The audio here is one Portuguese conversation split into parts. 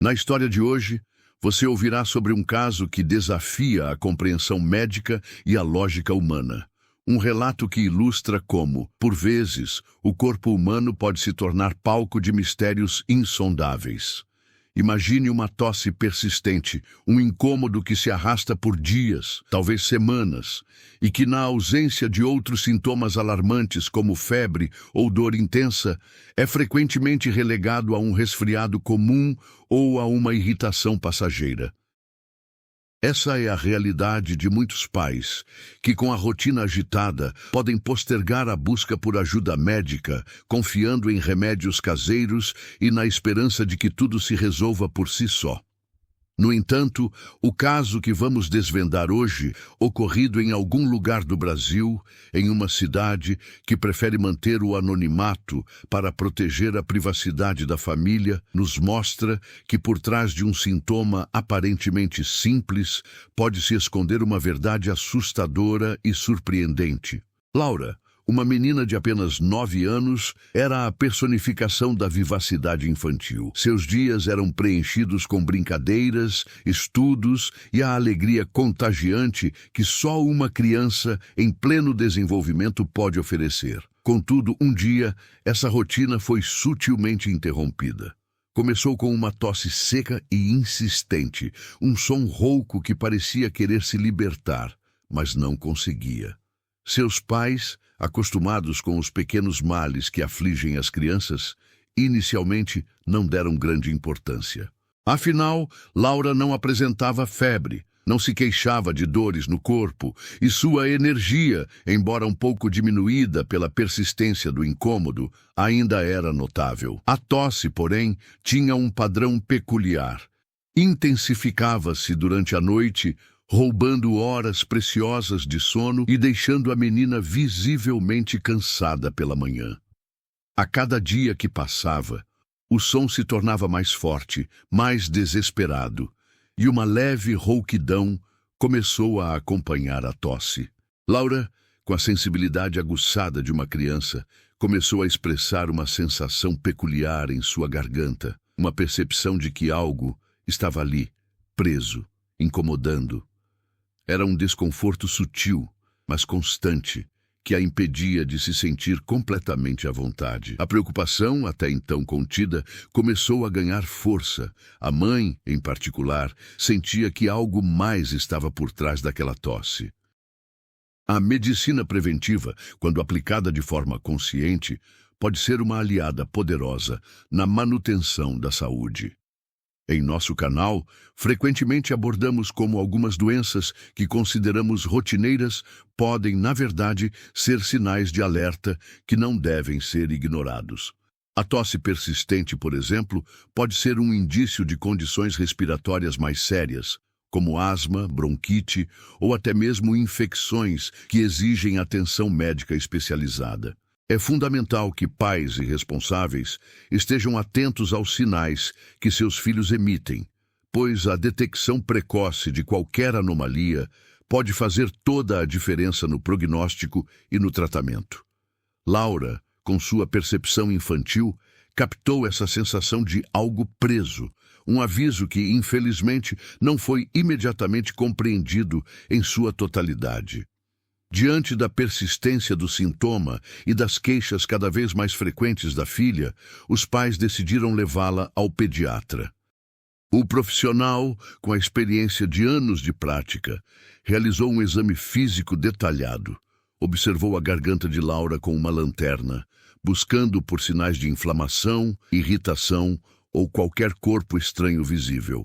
Na história de hoje, você ouvirá sobre um caso que desafia a compreensão médica e a lógica humana. Um relato que ilustra como, por vezes, o corpo humano pode se tornar palco de mistérios insondáveis. Imagine uma tosse persistente, um incômodo que se arrasta por dias, talvez semanas, e que, na ausência de outros sintomas alarmantes como febre ou dor intensa, é frequentemente relegado a um resfriado comum ou a uma irritação passageira. Essa é a realidade de muitos pais, que com a rotina agitada podem postergar a busca por ajuda médica, confiando em remédios caseiros e na esperança de que tudo se resolva por si só. No entanto, o caso que vamos desvendar hoje, ocorrido em algum lugar do Brasil, em uma cidade que prefere manter o anonimato para proteger a privacidade da família, nos mostra que por trás de um sintoma aparentemente simples pode se esconder uma verdade assustadora e surpreendente. Laura, uma menina de apenas 9 anos, era a personificação da vivacidade infantil. Seus dias eram preenchidos com brincadeiras, estudos e a alegria contagiante que só uma criança em pleno desenvolvimento pode oferecer. Contudo, um dia, essa rotina foi sutilmente interrompida. Começou com uma tosse seca e insistente, um som rouco que parecia querer se libertar, mas não conseguia. Seus pais, acostumados com os pequenos males que afligem as crianças, inicialmente não deram grande importância. Afinal, Laura não apresentava febre, não se queixava de dores no corpo e sua energia, embora um pouco diminuída pela persistência do incômodo, ainda era notável. A tosse, porém, tinha um padrão peculiar. Intensificava-se durante a noite, roubando horas preciosas de sono e deixando a menina visivelmente cansada pela manhã. A cada dia que passava, o som se tornava mais forte, mais desesperado, e uma leve rouquidão começou a acompanhar a tosse. Laura, com a sensibilidade aguçada de uma criança, começou a expressar uma sensação peculiar em sua garganta, uma percepção de que algo estava ali, preso, incomodando. Era um desconforto sutil, mas constante, que a impedia de se sentir completamente à vontade. A preocupação, até então contida, começou a ganhar força. A mãe, em particular, sentia que algo mais estava por trás daquela tosse. A medicina preventiva, quando aplicada de forma consciente, pode ser uma aliada poderosa na manutenção da saúde. Em nosso canal, frequentemente abordamos como algumas doenças que consideramos rotineiras podem, na verdade, ser sinais de alerta que não devem ser ignorados. A tosse persistente, por exemplo, pode ser um indício de condições respiratórias mais sérias, como asma, bronquite ou até mesmo infecções que exigem atenção médica especializada. É fundamental que pais e responsáveis estejam atentos aos sinais que seus filhos emitem, pois a detecção precoce de qualquer anomalia pode fazer toda a diferença no prognóstico e no tratamento. Laura, com sua percepção infantil, captou essa sensação de algo preso, um aviso que, infelizmente, não foi imediatamente compreendido em sua totalidade. Diante da persistência do sintoma e das queixas cada vez mais frequentes da filha, os pais decidiram levá-la ao pediatra. O profissional, com a experiência de anos de prática, realizou um exame físico detalhado. Observou a garganta de Laura com uma lanterna, buscando por sinais de inflamação, irritação ou qualquer corpo estranho visível.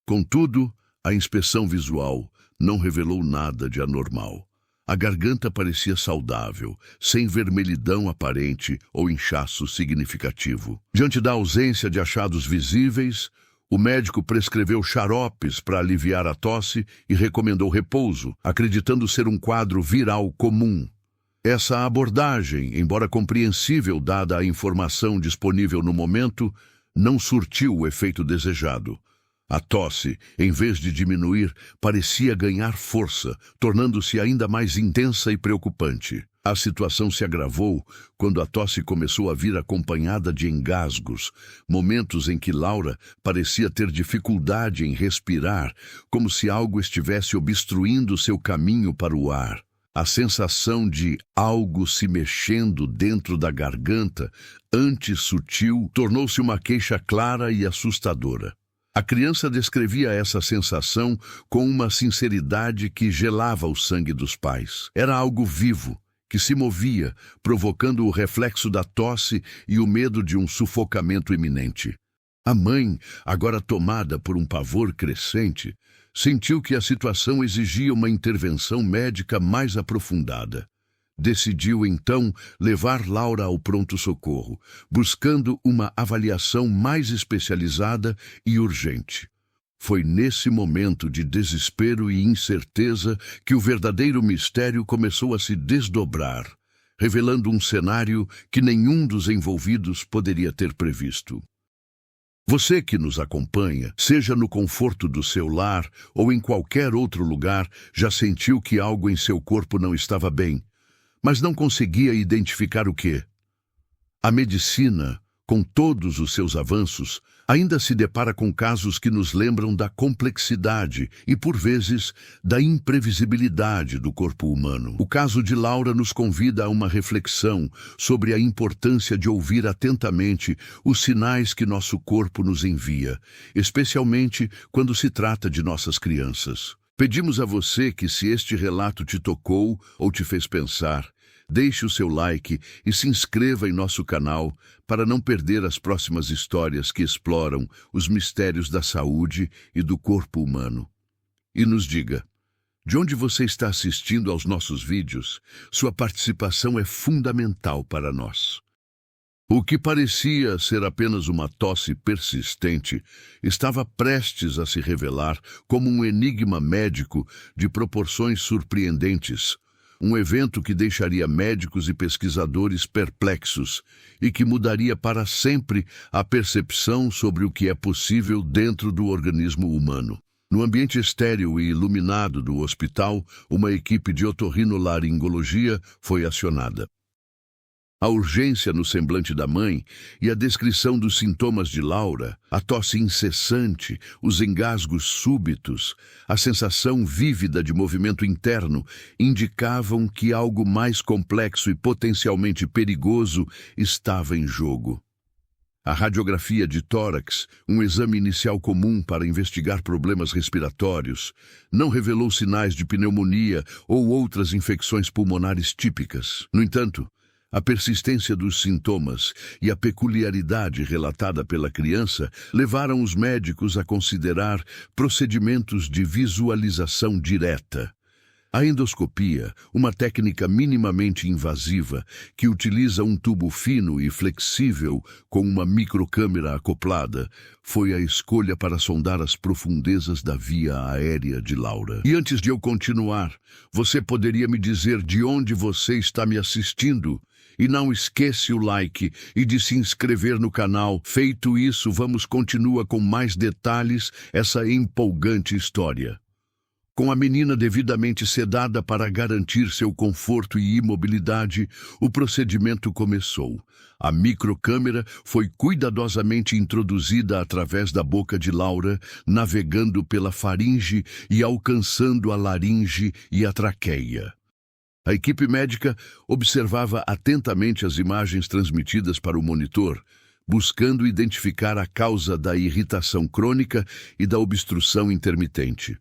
Contudo, a inspeção visual não revelou nada de anormal. A garganta parecia saudável, sem vermelhidão aparente ou inchaço significativo. Diante da ausência de achados visíveis, o médico prescreveu xaropes para aliviar a tosse e recomendou repouso, acreditando ser um quadro viral comum. Essa abordagem, embora compreensível dada a informação disponível no momento, não surtiu o efeito desejado. A tosse, em vez de diminuir, parecia ganhar força, tornando-se ainda mais intensa e preocupante. A situação se agravou quando a tosse começou a vir acompanhada de engasgos, momentos em que Laura parecia ter dificuldade em respirar, como se algo estivesse obstruindo seu caminho para o ar. A sensação de algo se mexendo dentro da garganta, antes sutil, tornou-se uma queixa clara e assustadora. A criança descrevia essa sensação com uma sinceridade que gelava o sangue dos pais. Era algo vivo, que se movia, provocando o reflexo da tosse e o medo de um sufocamento iminente. A mãe, agora tomada por um pavor crescente, sentiu que a situação exigia uma intervenção médica mais aprofundada. Decidiu, então, levar Laura ao pronto-socorro, buscando uma avaliação mais especializada e urgente. Foi nesse momento de desespero e incerteza que o verdadeiro mistério começou a se desdobrar, revelando um cenário que nenhum dos envolvidos poderia ter previsto. Você que nos acompanha, seja no conforto do seu lar ou em qualquer outro lugar, já sentiu que algo em seu corpo não estava bem, mas não conseguia identificar o quê? A medicina, com todos os seus avanços, ainda se depara com casos que nos lembram da complexidade e, por vezes, da imprevisibilidade do corpo humano. O caso de Laura nos convida a uma reflexão sobre a importância de ouvir atentamente os sinais que nosso corpo nos envia, especialmente quando se trata de nossas crianças. Pedimos a você que, se este relato te tocou ou te fez pensar, deixe o seu like e se inscreva em nosso canal para não perder as próximas histórias que exploram os mistérios da saúde e do corpo humano. E nos diga, de onde você está assistindo aos nossos vídeos? Sua participação é fundamental para nós. O que parecia ser apenas uma tosse persistente estava prestes a se revelar como um enigma médico de proporções surpreendentes, um evento que deixaria médicos e pesquisadores perplexos e que mudaria para sempre a percepção sobre o que é possível dentro do organismo humano. No ambiente estéril e iluminado do hospital, uma equipe de otorrinolaringologia foi acionada. A urgência no semblante da mãe e a descrição dos sintomas de Laura, a tosse incessante, os engasgos súbitos, a sensação vívida de movimento interno, indicavam que algo mais complexo e potencialmente perigoso estava em jogo. A radiografia de tórax, um exame inicial comum para investigar problemas respiratórios, não revelou sinais de pneumonia ou outras infecções pulmonares típicas. No entanto, a persistência dos sintomas e a peculiaridade relatada pela criança levaram os médicos a considerar procedimentos de visualização direta. A endoscopia, uma técnica minimamente invasiva que utiliza um tubo fino e flexível com uma microcâmera acoplada, foi a escolha para sondar as profundezas da via aérea de Laura. E antes de eu continuar, você poderia me dizer de onde você está me assistindo? E não esqueça o like e de se inscrever no canal. Feito isso, vamos continuar com mais detalhes essa empolgante história. Com a menina devidamente sedada para garantir seu conforto e imobilidade, o procedimento começou. A microcâmera foi cuidadosamente introduzida através da boca de Laura, navegando pela faringe e alcançando a laringe e a traqueia. A equipe médica observava atentamente as imagens transmitidas para o monitor, buscando identificar a causa da irritação crônica e da obstrução intermitente.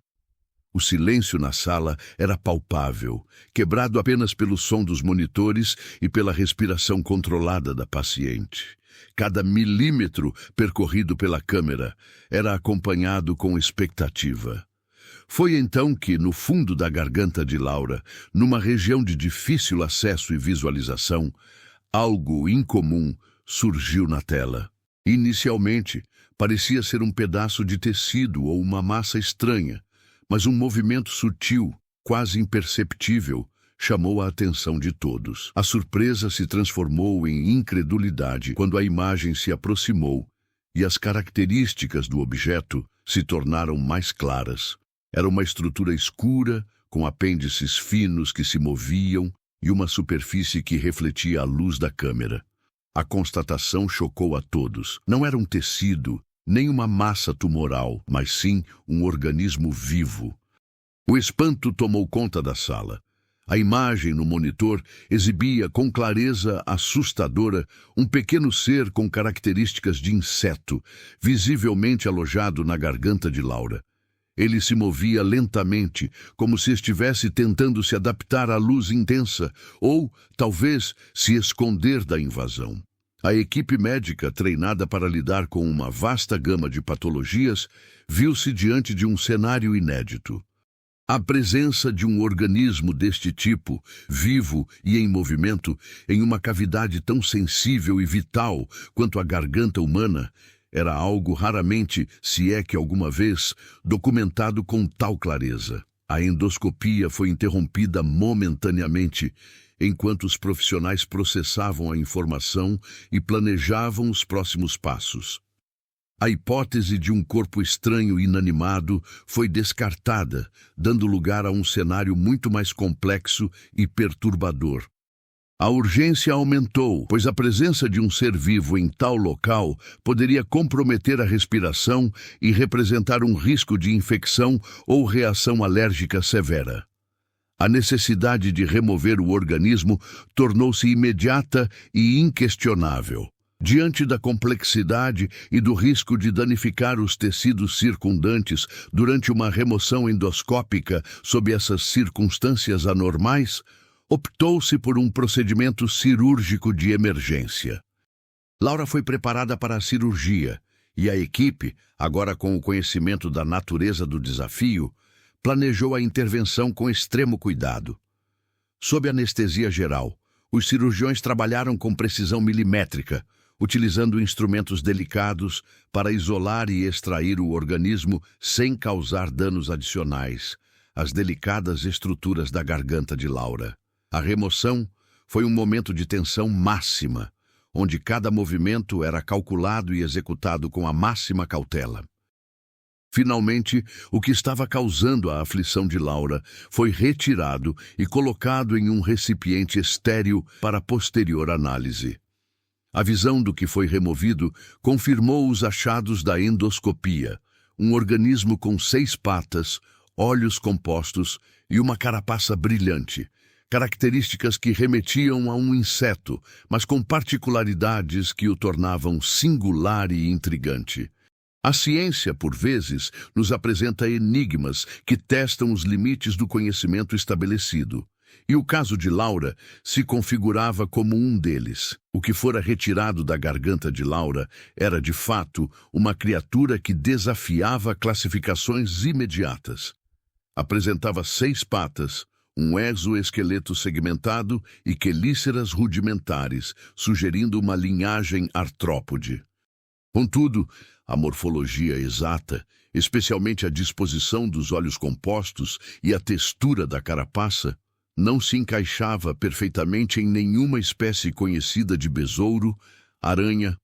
O silêncio na sala era palpável, quebrado apenas pelo som dos monitores e pela respiração controlada da paciente. Cada milímetro percorrido pela câmera era acompanhado com expectativa. Foi então que, no fundo da garganta de Laura, numa região de difícil acesso e visualização, algo incomum surgiu na tela. Inicialmente, parecia ser um pedaço de tecido ou uma massa estranha, mas um movimento sutil, quase imperceptível, chamou a atenção de todos. A surpresa se transformou em incredulidade quando a imagem se aproximou e as características do objeto se tornaram mais claras. Era uma estrutura escura, com apêndices finos que se moviam e uma superfície que refletia a luz da câmera. A constatação chocou a todos. Não era um tecido, nem uma massa tumoral, mas sim um organismo vivo. O espanto tomou conta da sala. A imagem no monitor exibia com clareza assustadora um pequeno ser com características de inseto, visivelmente alojado na garganta de Laura. Ele se movia lentamente, como se estivesse tentando se adaptar à luz intensa, ou, talvez, se esconder da invasão. A equipe médica, treinada para lidar com uma vasta gama de patologias, viu-se diante de um cenário inédito. A presença de um organismo deste tipo, vivo e em movimento, em uma cavidade tão sensível e vital quanto a garganta humana, era algo raramente, se é que alguma vez, documentado com tal clareza. A endoscopia foi interrompida momentaneamente, enquanto os profissionais processavam a informação e planejavam os próximos passos. A hipótese de um corpo estranho inanimado foi descartada, dando lugar a um cenário muito mais complexo e perturbador. A urgência aumentou, pois a presença de um ser vivo em tal local poderia comprometer a respiração e representar um risco de infecção ou reação alérgica severa. A necessidade de remover o organismo tornou-se imediata e inquestionável. Diante da complexidade e do risco de danificar os tecidos circundantes durante uma remoção endoscópica sob essas circunstâncias anormais, optou-se por um procedimento cirúrgico de emergência. Laura foi preparada para a cirurgia e a equipe, agora com o conhecimento da natureza do desafio, planejou a intervenção com extremo cuidado. Sob anestesia geral, os cirurgiões trabalharam com precisão milimétrica, utilizando instrumentos delicados para isolar e extrair o organismo sem causar danos adicionais às delicadas estruturas da garganta de Laura. A remoção foi um momento de tensão máxima, onde cada movimento era calculado e executado com a máxima cautela. Finalmente, o que estava causando a aflição de Laura foi retirado e colocado em um recipiente estéril para posterior análise. A visão do que foi removido confirmou os achados da endoscopia, um organismo com 6 patas, olhos compostos e uma carapaça brilhante, características que remetiam a um inseto, mas com particularidades que o tornavam singular e intrigante. A ciência, por vezes, nos apresenta enigmas que testam os limites do conhecimento estabelecido. E o caso de Laura se configurava como um deles. O que fora retirado da garganta de Laura era, de fato, uma criatura que desafiava classificações imediatas. Apresentava 6 patas, um exoesqueleto segmentado e quelíceras rudimentares, sugerindo uma linhagem artrópode. Contudo, a morfologia exata, especialmente a disposição dos olhos compostos e a textura da carapaça, não se encaixava perfeitamente em nenhuma espécie conhecida de besouro, aranha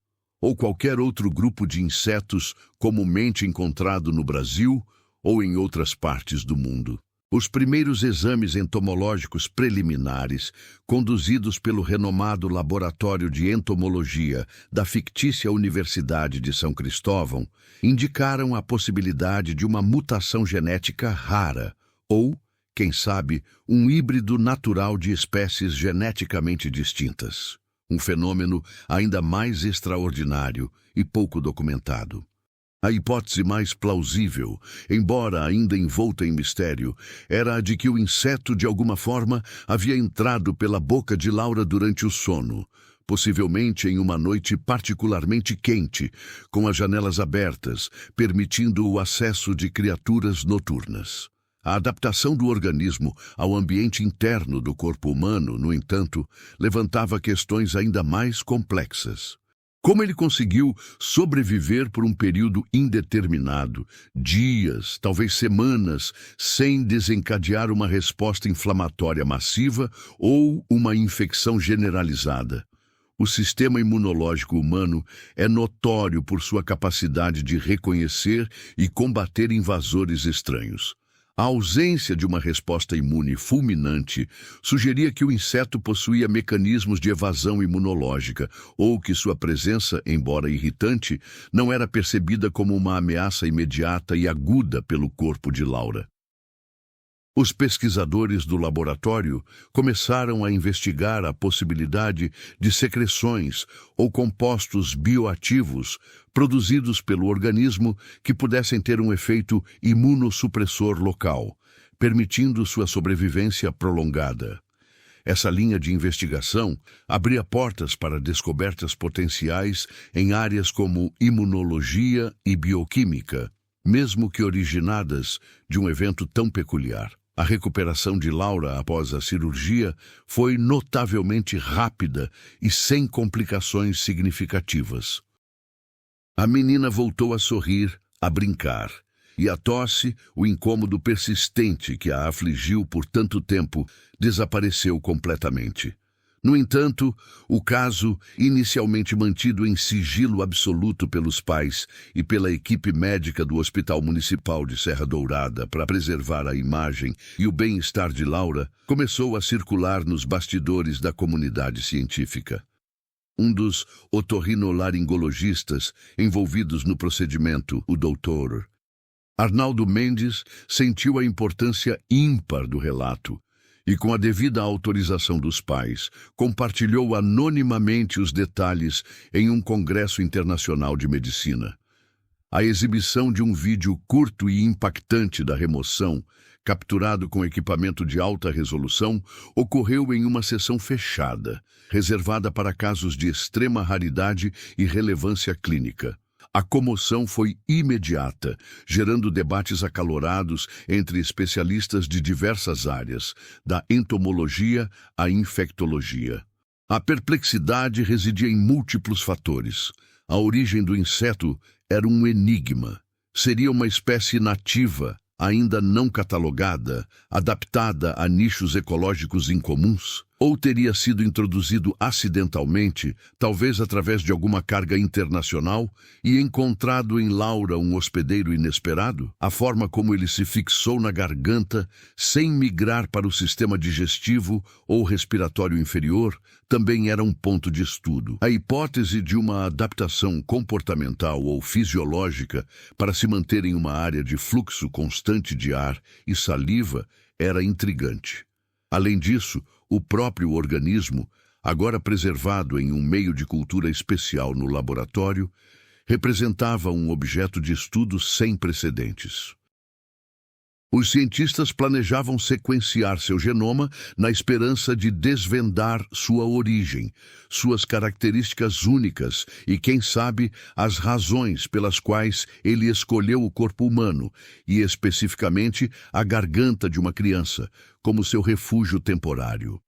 ou qualquer outro grupo de insetos comumente encontrado no Brasil ou em outras partes do mundo. Os primeiros exames entomológicos preliminares, conduzidos pelo renomado Laboratório de Entomologia da fictícia Universidade de São Cristóvão, indicaram a possibilidade de uma mutação genética rara ou, quem sabe, um híbrido natural de espécies geneticamente distintas. Um fenômeno ainda mais extraordinário e pouco documentado. A hipótese mais plausível, embora ainda envolta em mistério, era a de que o inseto, de alguma forma, havia entrado pela boca de Laura durante o sono, possivelmente em uma noite particularmente quente, com as janelas abertas, permitindo o acesso de criaturas noturnas. A adaptação do organismo ao ambiente interno do corpo humano, no entanto, levantava questões ainda mais complexas. Como ele conseguiu sobreviver por um período indeterminado, dias, talvez semanas, sem desencadear uma resposta inflamatória massiva ou uma infecção generalizada? O sistema imunológico humano é notório por sua capacidade de reconhecer e combater invasores estranhos. A ausência de uma resposta imune fulminante sugeria que o inseto possuía mecanismos de evasão imunológica ou que sua presença, embora irritante, não era percebida como uma ameaça imediata e aguda pelo corpo de Laura. Os pesquisadores do laboratório começaram a investigar a possibilidade de secreções ou compostos bioativos produzidos pelo organismo que pudessem ter um efeito imunossupressor local, permitindo sua sobrevivência prolongada. Essa linha de investigação abria portas para descobertas potenciais em áreas como imunologia e bioquímica, mesmo que originadas de um evento tão peculiar. A recuperação de Laura após a cirurgia foi notavelmente rápida e sem complicações significativas. A menina voltou a sorrir, a brincar, e a tosse, o incômodo persistente que a afligiu por tanto tempo, desapareceu completamente. No entanto, o caso, inicialmente mantido em sigilo absoluto pelos pais e pela equipe médica do Hospital Municipal de Serra Dourada para preservar a imagem e o bem-estar de Laura, começou a circular nos bastidores da comunidade científica. Um dos otorrinolaringologistas envolvidos no procedimento, o Dr. Arnaldo Mendes, sentiu a importância ímpar do relato e, com a devida autorização dos pais, compartilhou anonimamente os detalhes em um congresso internacional de medicina. A exibição de um vídeo curto e impactante da remoção, capturado com equipamento de alta resolução, ocorreu em uma sessão fechada, reservada para casos de extrema raridade e relevância clínica. A comoção foi imediata, gerando debates acalorados entre especialistas de diversas áreas, da entomologia à infectologia. A perplexidade residia em múltiplos fatores. A origem do inseto era um enigma. Seria uma espécie nativa, ainda não catalogada, adaptada a nichos ecológicos incomuns? Ou teria sido introduzido acidentalmente, talvez através de alguma carga internacional, e encontrado em Laura um hospedeiro inesperado? A forma como ele se fixou na garganta, sem migrar para o sistema digestivo ou respiratório inferior, também era um ponto de estudo. A hipótese de uma adaptação comportamental ou fisiológica para se manter em uma área de fluxo constante de ar e saliva era intrigante. Além disso, o próprio organismo, agora preservado em um meio de cultura especial no laboratório, representava um objeto de estudo sem precedentes. Os cientistas planejavam sequenciar seu genoma na esperança de desvendar sua origem, suas características únicas e, quem sabe, as razões pelas quais ele escolheu o corpo humano e, especificamente, a garganta de uma criança, como seu refúgio temporário.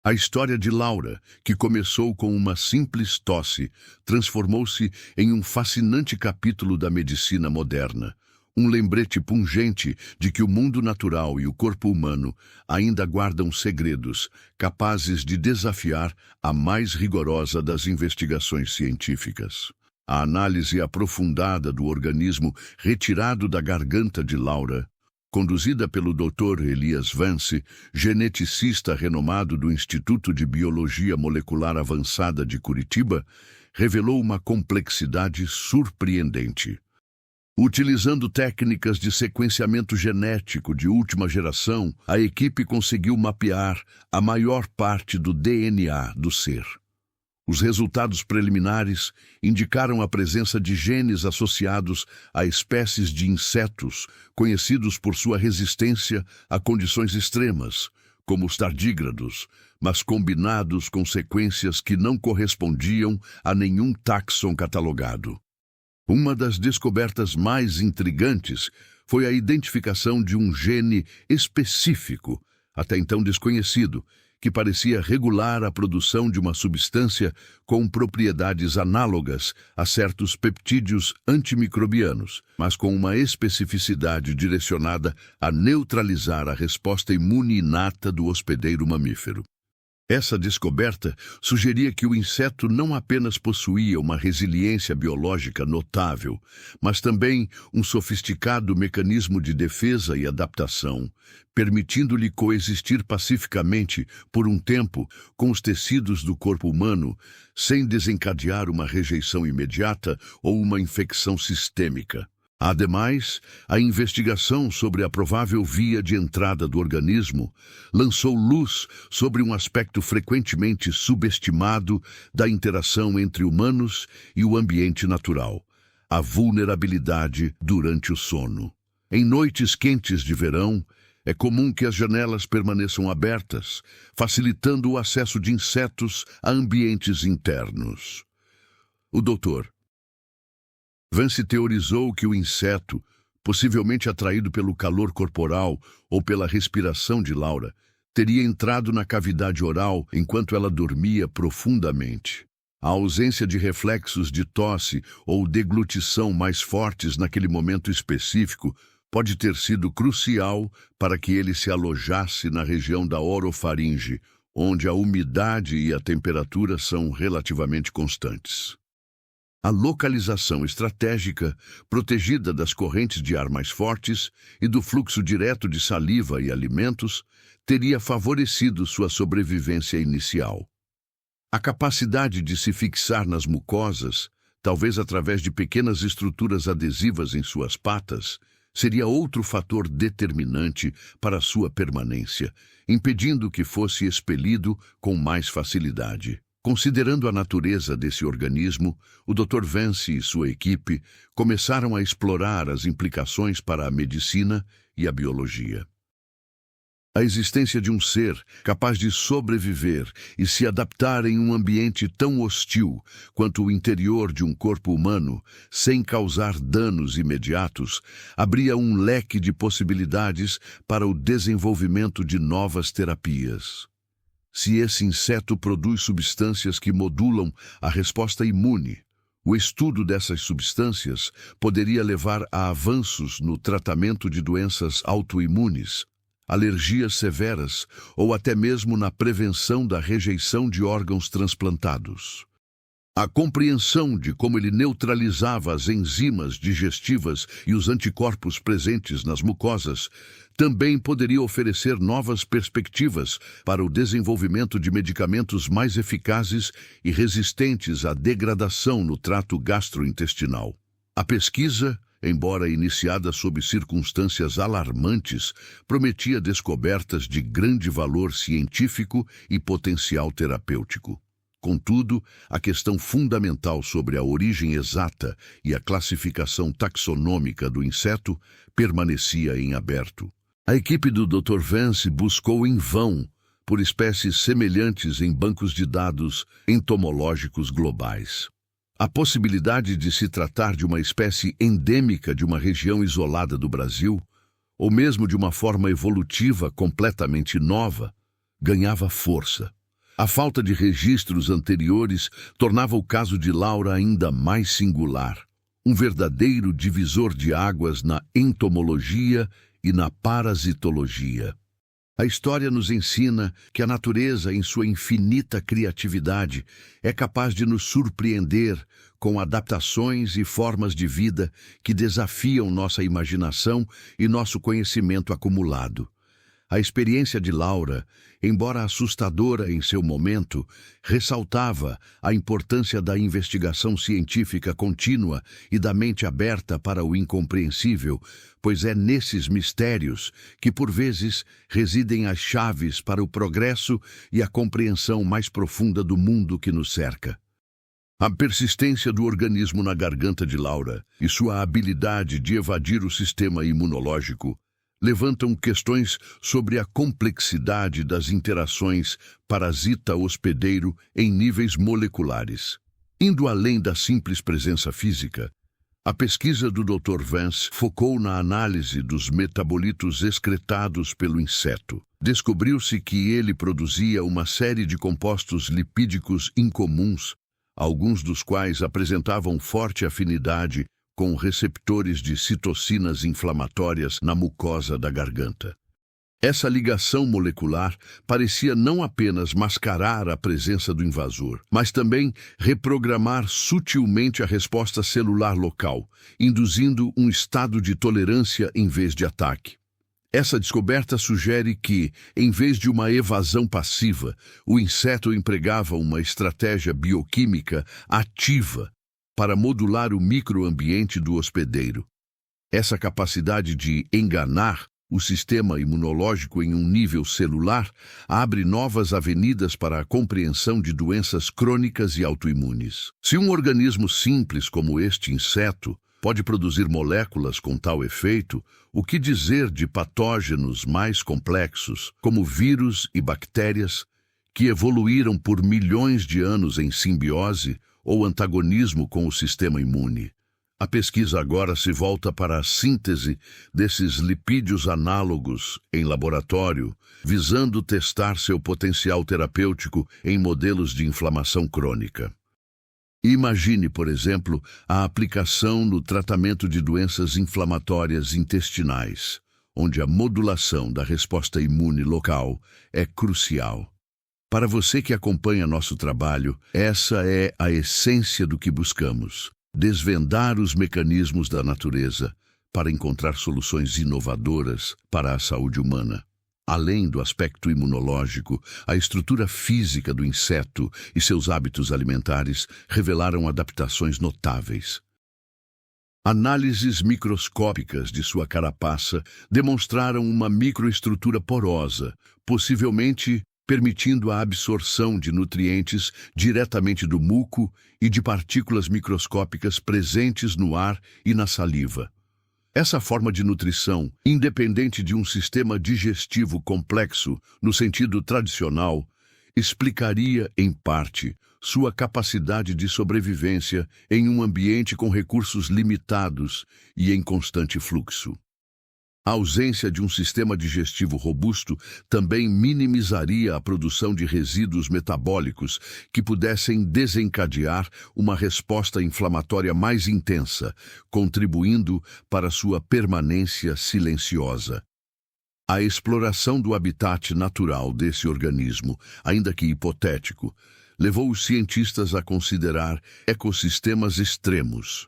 A história de Laura, que começou com uma simples tosse, transformou-se em um fascinante capítulo da medicina moderna. Um lembrete pungente de que o mundo natural e o corpo humano ainda guardam segredos capazes de desafiar a mais rigorosa das investigações científicas. A análise aprofundada do organismo retirado da garganta de Laura, conduzida pelo Dr. Elias Vance, geneticista renomado do Instituto de Biologia Molecular Avançada de Curitiba, revelou uma complexidade surpreendente. Utilizando técnicas de sequenciamento genético de última geração, a equipe conseguiu mapear a maior parte do DNA do ser. Os resultados preliminares indicaram a presença de genes associados a espécies de insetos conhecidos por sua resistência a condições extremas, como os tardígrados, mas combinados com sequências que não correspondiam a nenhum táxon catalogado. Uma das descobertas mais intrigantes foi a identificação de um gene específico, até então desconhecido, que parecia regular a produção de uma substância com propriedades análogas a certos peptídeos antimicrobianos, mas com uma especificidade direcionada a neutralizar a resposta imune inata do hospedeiro mamífero. Essa descoberta sugeria que o inseto não apenas possuía uma resiliência biológica notável, mas também um sofisticado mecanismo de defesa e adaptação, permitindo-lhe coexistir pacificamente por um tempo com os tecidos do corpo humano, sem desencadear uma rejeição imediata ou uma infecção sistêmica. Ademais, a investigação sobre a provável via de entrada do organismo lançou luz sobre um aspecto frequentemente subestimado da interação entre humanos e o ambiente natural: a vulnerabilidade durante o sono. Em noites quentes de verão, é comum que as janelas permaneçam abertas, facilitando o acesso de insetos a ambientes internos. O Dr. Vance teorizou que o inseto, possivelmente atraído pelo calor corporal ou pela respiração de Laura, teria entrado na cavidade oral enquanto ela dormia profundamente. A ausência de reflexos de tosse ou deglutição mais fortes naquele momento específico pode ter sido crucial para que ele se alojasse na região da orofaringe, onde a umidade e a temperatura são relativamente constantes. A localização estratégica, protegida das correntes de ar mais fortes e do fluxo direto de saliva e alimentos, teria favorecido sua sobrevivência inicial. A capacidade de se fixar nas mucosas, talvez através de pequenas estruturas adesivas em suas patas, seria outro fator determinante para sua permanência, impedindo que fosse expelido com mais facilidade. Considerando a natureza desse organismo, o Dr. Vance e sua equipe começaram a explorar as implicações para a medicina e a biologia. A existência de um ser capaz de sobreviver e se adaptar em um ambiente tão hostil quanto o interior de um corpo humano, sem causar danos imediatos, abria um leque de possibilidades para o desenvolvimento de novas terapias. Se esse inseto produz substâncias que modulam a resposta imune, o estudo dessas substâncias poderia levar a avanços no tratamento de doenças autoimunes, alergias severas ou até mesmo na prevenção da rejeição de órgãos transplantados. A compreensão de como ele neutralizava as enzimas digestivas e os anticorpos presentes nas mucosas também poderia oferecer novas perspectivas para o desenvolvimento de medicamentos mais eficazes e resistentes à degradação no trato gastrointestinal. A pesquisa, embora iniciada sob circunstâncias alarmantes, prometia descobertas de grande valor científico e potencial terapêutico. Contudo, a questão fundamental sobre a origem exata e a classificação taxonômica do inseto permanecia em aberto. A equipe do Dr. Vance buscou em vão por espécies semelhantes em bancos de dados entomológicos globais. A possibilidade de se tratar de uma espécie endêmica de uma região isolada do Brasil, ou mesmo de uma forma evolutiva completamente nova, ganhava força. A falta de registros anteriores tornava o caso de Laura ainda mais singular, um verdadeiro divisor de águas na entomologia e na parasitologia. A história nos ensina que a natureza, em sua infinita criatividade, é capaz de nos surpreender com adaptações e formas de vida que desafiam nossa imaginação e nosso conhecimento acumulado. A experiência de Laura, embora assustadora em seu momento, ressaltava a importância da investigação científica contínua e da mente aberta para o incompreensível, pois é nesses mistérios que, por vezes, residem as chaves para o progresso e a compreensão mais profunda do mundo que nos cerca. A persistência do organismo na garganta de Laura e sua habilidade de evadir o sistema imunológico levantam questões sobre a complexidade das interações parasita-hospedeiro em níveis moleculares. Indo além da simples presença física, a pesquisa do Dr. Vance focou na análise dos metabolitos excretados pelo inseto. Descobriu-se que ele produzia uma série de compostos lipídicos incomuns, alguns dos quais apresentavam forte afinidade com receptores de citocinas inflamatórias na mucosa da garganta. Essa ligação molecular parecia não apenas mascarar a presença do invasor, mas também reprogramar sutilmente a resposta celular local, induzindo um estado de tolerância em vez de ataque. Essa descoberta sugere que, em vez de uma evasão passiva, o inseto empregava uma estratégia bioquímica ativa para modular o microambiente do hospedeiro. Essa capacidade de enganar o sistema imunológico em um nível celular abre novas avenidas para a compreensão de doenças crônicas e autoimunes. Se um organismo simples como este inseto pode produzir moléculas com tal efeito, o que dizer de patógenos mais complexos, como vírus e bactérias, que evoluíram por milhões de anos em simbiose ou antagonismo com o sistema imune? A pesquisa agora se volta para a síntese desses lipídios análogos em laboratório, visando testar seu potencial terapêutico em modelos de inflamação crônica. Imagine, por exemplo, a aplicação no tratamento de doenças inflamatórias intestinais, onde a modulação da resposta imune local é crucial. Para você que acompanha nosso trabalho, essa é a essência do que buscamos: desvendar os mecanismos da natureza para encontrar soluções inovadoras para a saúde humana. Além do aspecto imunológico, a estrutura física do inseto e seus hábitos alimentares revelaram adaptações notáveis. Análises microscópicas de sua carapaça demonstraram uma microestrutura porosa, possivelmente permitindo a absorção de nutrientes diretamente do muco e de partículas microscópicas presentes no ar e na saliva. Essa forma de nutrição, independente de um sistema digestivo complexo no sentido tradicional, explicaria, em parte, sua capacidade de sobrevivência em um ambiente com recursos limitados e em constante fluxo. A ausência de um sistema digestivo robusto também minimizaria a produção de resíduos metabólicos que pudessem desencadear uma resposta inflamatória mais intensa, contribuindo para sua permanência silenciosa. A exploração do habitat natural desse organismo, ainda que hipotético, levou os cientistas a considerar ecossistemas extremos.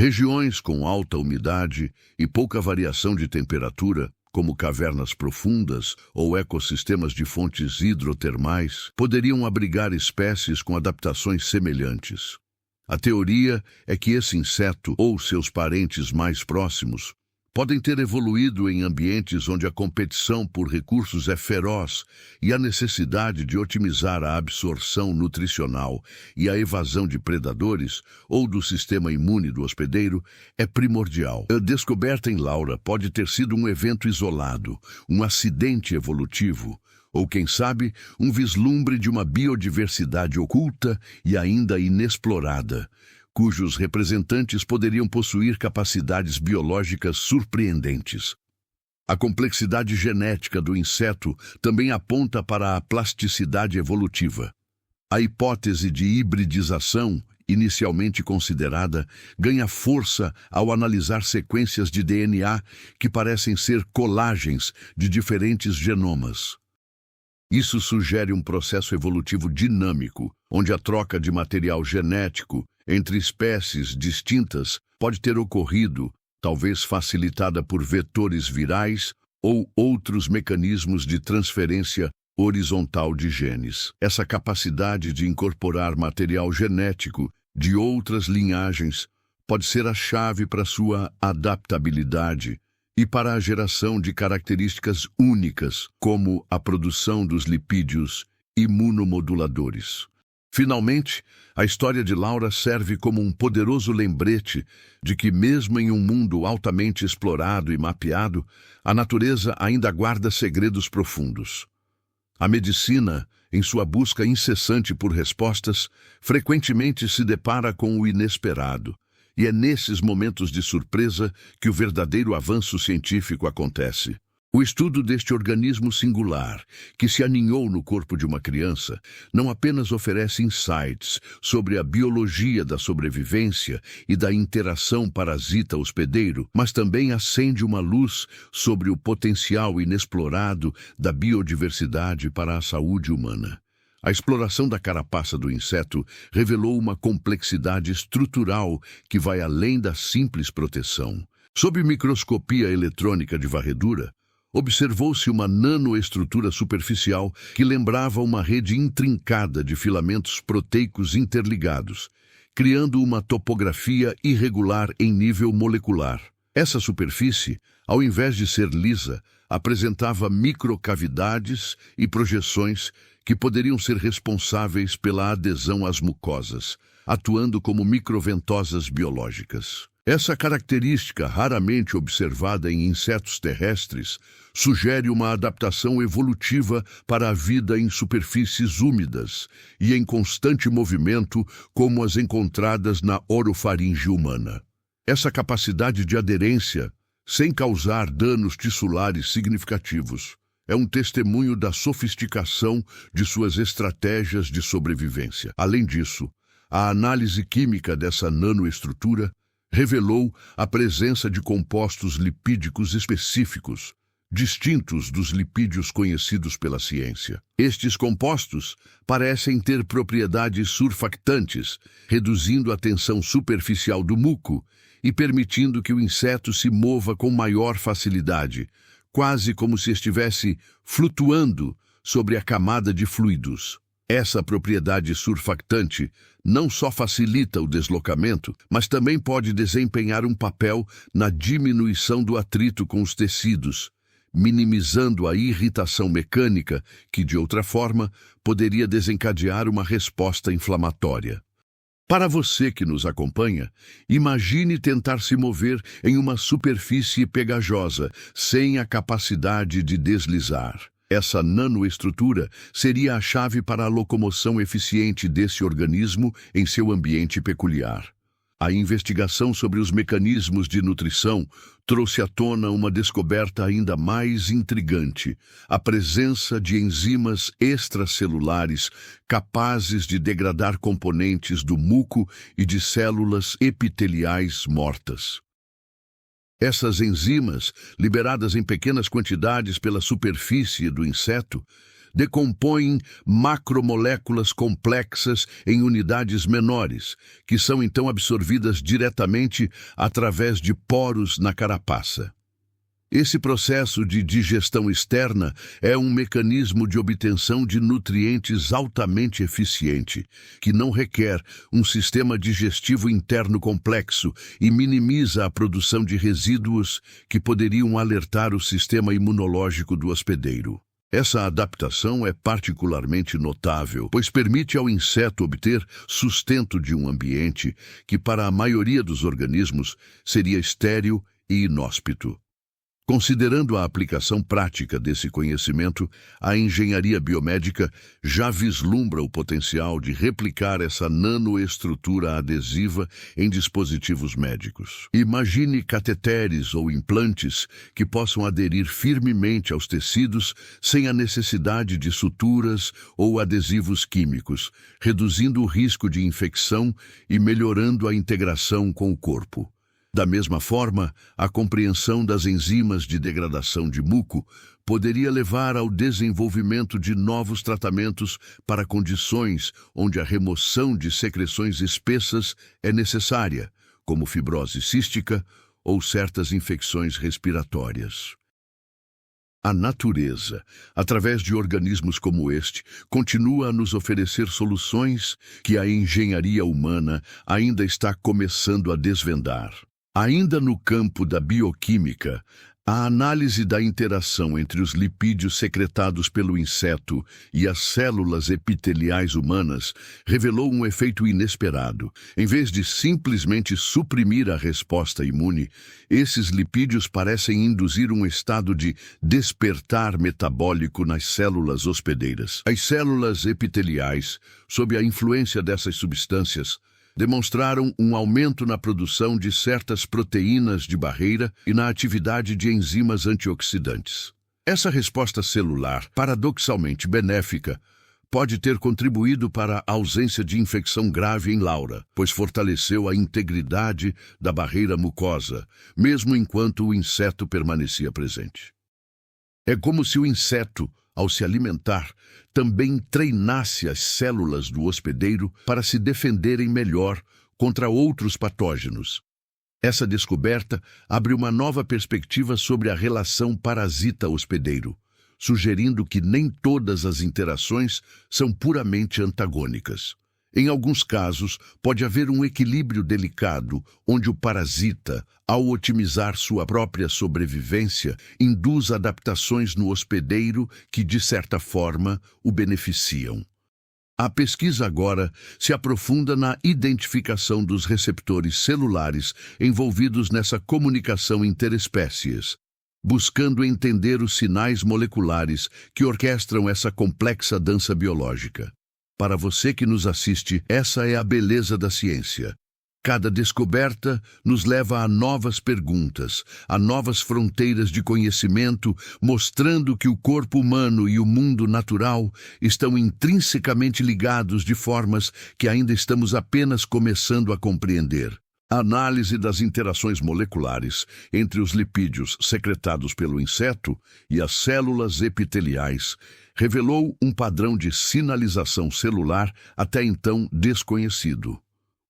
Regiões com alta umidade e pouca variação de temperatura, como cavernas profundas ou ecossistemas de fontes hidrotermais, poderiam abrigar espécies com adaptações semelhantes. A teoria é que esse inseto ou seus parentes mais próximos podem ter evoluído em ambientes onde a competição por recursos é feroz e a necessidade de otimizar a absorção nutricional e a evasão de predadores ou do sistema imune do hospedeiro é primordial. A descoberta em Laura pode ter sido um evento isolado, um acidente evolutivo, ou, quem sabe, um vislumbre de uma biodiversidade oculta e ainda inexplorada, cujos representantes poderiam possuir capacidades biológicas surpreendentes. A complexidade genética do inseto também aponta para a plasticidade evolutiva. A hipótese de hibridização, inicialmente considerada, ganha força ao analisar sequências de DNA que parecem ser colagens de diferentes genomas. Isso sugere um processo evolutivo dinâmico, onde a troca de material genético entre espécies distintas pode ter ocorrido, talvez facilitada por vetores virais ou outros mecanismos de transferência horizontal de genes. Essa capacidade de incorporar material genético de outras linhagens pode ser a chave para sua adaptabilidade e para a geração de características únicas, como a produção dos lipídios imunomoduladores. Finalmente, a história de Laura serve como um poderoso lembrete de que, mesmo em um mundo altamente explorado e mapeado, a natureza ainda guarda segredos profundos. A medicina, em sua busca incessante por respostas, frequentemente se depara com o inesperado, e é nesses momentos de surpresa que o verdadeiro avanço científico acontece. O estudo deste organismo singular, que se aninhou no corpo de uma criança, não apenas oferece insights sobre a biologia da sobrevivência e da interação parasita-hospedeiro, mas também acende uma luz sobre o potencial inexplorado da biodiversidade para a saúde humana. A exploração da carapaça do inseto revelou uma complexidade estrutural que vai além da simples proteção. Sob microscopia eletrônica de varredura, observou-se uma nanoestrutura superficial que lembrava uma rede intrincada de filamentos proteicos interligados, criando uma topografia irregular em nível molecular. Essa superfície, ao invés de ser lisa, apresentava microcavidades e projeções que poderiam ser responsáveis pela adesão às mucosas, atuando como microventosas biológicas. Essa característica, raramente observada em insetos terrestres, sugere uma adaptação evolutiva para a vida em superfícies úmidas e em constante movimento, como as encontradas na orofaringe humana. Essa capacidade de aderência, sem causar danos tissulares significativos, é um testemunho da sofisticação de suas estratégias de sobrevivência. Além disso, a análise química dessa nanoestrutura revelou a presença de compostos lipídicos específicos, distintos dos lipídios conhecidos pela ciência. Estes compostos parecem ter propriedades surfactantes, reduzindo a tensão superficial do muco e permitindo que o inseto se mova com maior facilidade, quase como se estivesse flutuando sobre a camada de fluidos. Essa propriedade surfactante não só facilita o deslocamento, mas também pode desempenhar um papel na diminuição do atrito com os tecidos, minimizando a irritação mecânica que, de outra forma, poderia desencadear uma resposta inflamatória. Para você que nos acompanha, imagine tentar se mover em uma superfície pegajosa, sem a capacidade de deslizar. Essa nanoestrutura seria a chave para a locomoção eficiente desse organismo em seu ambiente peculiar. A investigação sobre os mecanismos de nutrição trouxe à tona uma descoberta ainda mais intrigante: a presença de enzimas extracelulares capazes de degradar componentes do muco e de células epiteliais mortas. Essas enzimas, liberadas em pequenas quantidades pela superfície do inseto, decompõem macromoléculas complexas em unidades menores, que são então absorvidas diretamente através de poros na carapaça. Esse processo de digestão externa é um mecanismo de obtenção de nutrientes altamente eficiente, que não requer um sistema digestivo interno complexo e minimiza a produção de resíduos que poderiam alertar o sistema imunológico do hospedeiro. Essa adaptação é particularmente notável, pois permite ao inseto obter sustento de um ambiente que, para a maioria dos organismos, seria estéril e inóspito. Considerando a aplicação prática desse conhecimento, a engenharia biomédica já vislumbra o potencial de replicar essa nanoestrutura adesiva em dispositivos médicos. Imagine cateteres ou implantes que possam aderir firmemente aos tecidos sem a necessidade de suturas ou adesivos químicos, reduzindo o risco de infecção e melhorando a integração com o corpo. Da mesma forma, a compreensão das enzimas de degradação de muco poderia levar ao desenvolvimento de novos tratamentos para condições onde a remoção de secreções espessas é necessária, como fibrose cística ou certas infecções respiratórias. A natureza, através de organismos como este, continua a nos oferecer soluções que a engenharia humana ainda está começando a desvendar. Ainda no campo da bioquímica, a análise da interação entre os lipídios secretados pelo inseto e as células epiteliais humanas revelou um efeito inesperado. Em vez de simplesmente suprimir a resposta imune, esses lipídios parecem induzir um estado de despertar metabólico nas células hospedeiras. As células epiteliais, sob a influência dessas substâncias, demonstraram um aumento na produção de certas proteínas de barreira e na atividade de enzimas antioxidantes. Essa resposta celular, paradoxalmente benéfica, pode ter contribuído para a ausência de infecção grave em Laura, pois fortaleceu a integridade da barreira mucosa, mesmo enquanto o inseto permanecia presente. É como se o inseto, ao se alimentar, também treinasse as células do hospedeiro para se defenderem melhor contra outros patógenos. Essa descoberta abre uma nova perspectiva sobre a relação parasita-hospedeiro, sugerindo que nem todas as interações são puramente antagônicas. Em alguns casos, pode haver um equilíbrio delicado, onde o parasita, ao otimizar sua própria sobrevivência, induz adaptações no hospedeiro que, de certa forma, o beneficiam. A pesquisa agora se aprofunda na identificação dos receptores celulares envolvidos nessa comunicação interespécies, buscando entender os sinais moleculares que orquestram essa complexa dança biológica. Para você que nos assiste, essa é a beleza da ciência. Cada descoberta nos leva a novas perguntas, a novas fronteiras de conhecimento, mostrando que o corpo humano e o mundo natural estão intrinsecamente ligados de formas que ainda estamos apenas começando a compreender. A análise das interações moleculares entre os lipídios secretados pelo inseto e as células epiteliais revelou um padrão de sinalização celular até então desconhecido.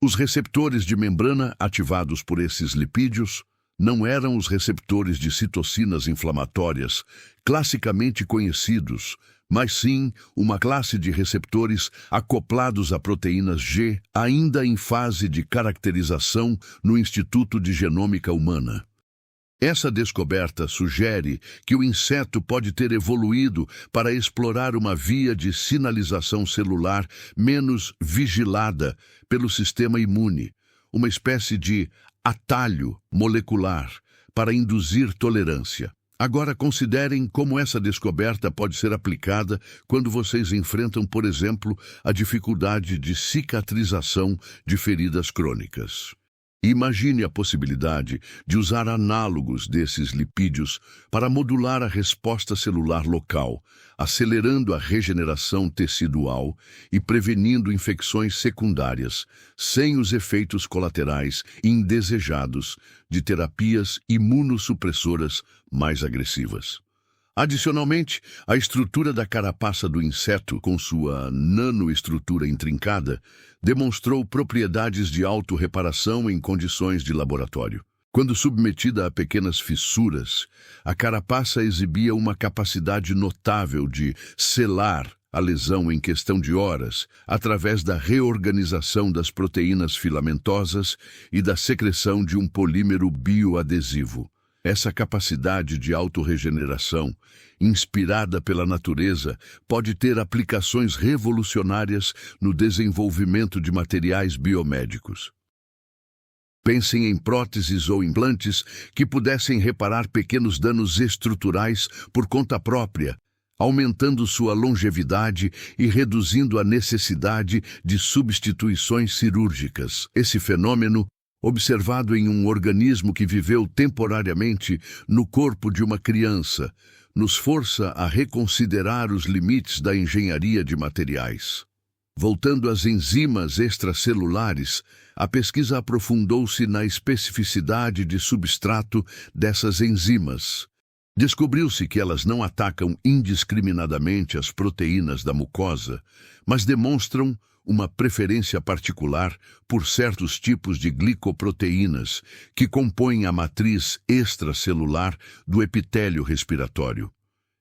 Os receptores de membrana ativados por esses lipídios não eram os receptores de citocinas inflamatórias, classicamente conhecidos, mas sim uma classe de receptores acoplados a proteínas G, ainda em fase de caracterização no Instituto de Genômica Humana. Essa descoberta sugere que o inseto pode ter evoluído para explorar uma via de sinalização celular menos vigilada pelo sistema imune, uma espécie de atalho molecular para induzir tolerância. Agora considerem como essa descoberta pode ser aplicada quando vocês enfrentam, por exemplo, a dificuldade de cicatrização de feridas crônicas. Imagine a possibilidade de usar análogos desses lipídios para modular a resposta celular local, acelerando a regeneração tecidual e prevenindo infecções secundárias, sem os efeitos colaterais indesejados de terapias imunossupressoras mais agressivas. Adicionalmente, a estrutura da carapaça do inseto, com sua nanoestrutura intrincada, demonstrou propriedades de autorreparação em condições de laboratório. Quando submetida a pequenas fissuras, a carapaça exibia uma capacidade notável de selar a lesão em questão de horas, através da reorganização das proteínas filamentosas e da secreção de um polímero bioadesivo. Essa capacidade de autorregeneração, inspirada pela natureza, pode ter aplicações revolucionárias no desenvolvimento de materiais biomédicos. Pensem em próteses ou implantes que pudessem reparar pequenos danos estruturais por conta própria, aumentando sua longevidade e reduzindo a necessidade de substituições cirúrgicas. Esse fenômeno, observado em um organismo que viveu temporariamente no corpo de uma criança, nos força a reconsiderar os limites da engenharia de materiais. Voltando às enzimas extracelulares, a pesquisa aprofundou-se na especificidade de substrato dessas enzimas. Descobriu-se que elas não atacam indiscriminadamente as proteínas da mucosa, mas demonstram uma preferência particular por certos tipos de glicoproteínas que compõem a matriz extracelular do epitélio respiratório.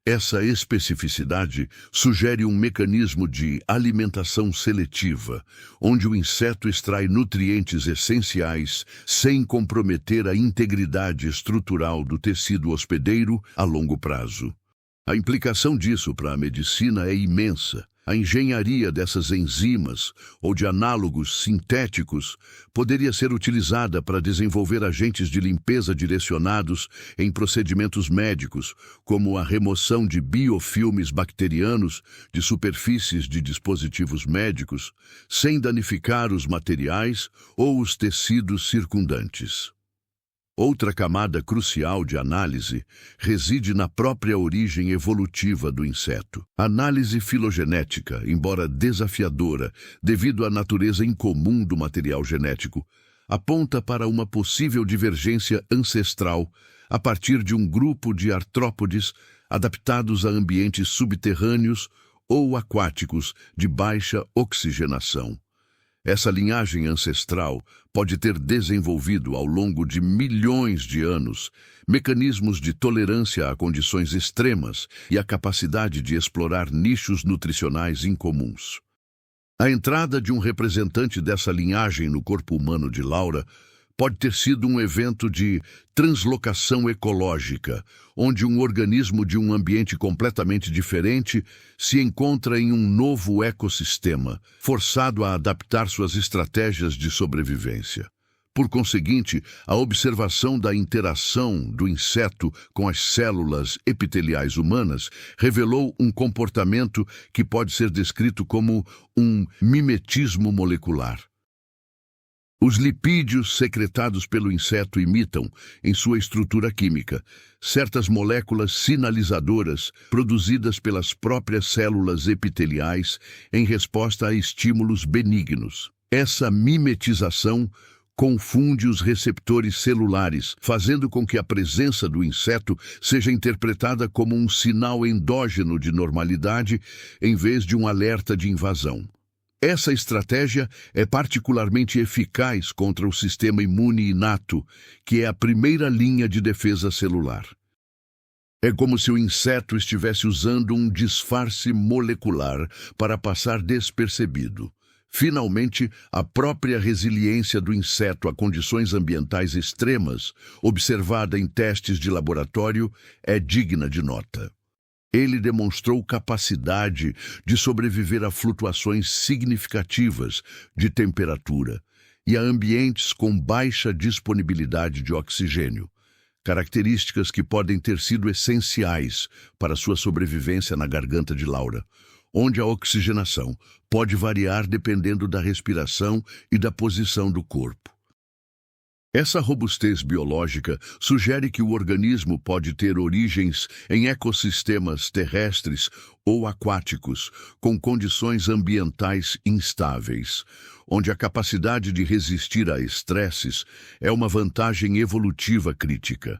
Essa especificidade sugere um mecanismo de alimentação seletiva, onde o inseto extrai nutrientes essenciais sem comprometer a integridade estrutural do tecido hospedeiro a longo prazo. A implicação disso para a medicina é imensa. A engenharia dessas enzimas ou de análogos sintéticos poderia ser utilizada para desenvolver agentes de limpeza direcionados em procedimentos médicos, como a remoção de biofilmes bacterianos de superfícies de dispositivos médicos, sem danificar os materiais ou os tecidos circundantes. Outra camada crucial de análise reside na própria origem evolutiva do inseto. A análise filogenética, embora desafiadora devido à natureza incomum do material genético, aponta para uma possível divergência ancestral a partir de um grupo de artrópodes adaptados a ambientes subterrâneos ou aquáticos de baixa oxigenação. Essa linhagem ancestral pode ter desenvolvido ao longo de milhões de anos mecanismos de tolerância a condições extremas e a capacidade de explorar nichos nutricionais incomuns. A entrada de um representante dessa linhagem no corpo humano de Laura pode ter sido um evento de translocação ecológica, onde um organismo de um ambiente completamente diferente se encontra em um novo ecossistema, forçado a adaptar suas estratégias de sobrevivência. Por conseguinte, a observação da interação do inseto com as células epiteliais humanas revelou um comportamento que pode ser descrito como um mimetismo molecular. Os lipídios secretados pelo inseto imitam, em sua estrutura química, certas moléculas sinalizadoras produzidas pelas próprias células epiteliais em resposta a estímulos benignos. Essa mimetização confunde os receptores celulares, fazendo com que a presença do inseto seja interpretada como um sinal endógeno de normalidade em vez de um alerta de invasão. Essa estratégia é particularmente eficaz contra o sistema imune inato, que é a primeira linha de defesa celular. É como se o inseto estivesse usando um disfarce molecular para passar despercebido. Finalmente, a própria resiliência do inseto a condições ambientais extremas, observada em testes de laboratório, é digna de nota. Ele demonstrou capacidade de sobreviver a flutuações significativas de temperatura e a ambientes com baixa disponibilidade de oxigênio, características que podem ter sido essenciais para sua sobrevivência na garganta de Laura, onde a oxigenação pode variar dependendo da respiração e da posição do corpo. Essa robustez biológica sugere que o organismo pode ter origens em ecossistemas terrestres ou aquáticos, com condições ambientais instáveis, onde a capacidade de resistir a estresses é uma vantagem evolutiva crítica.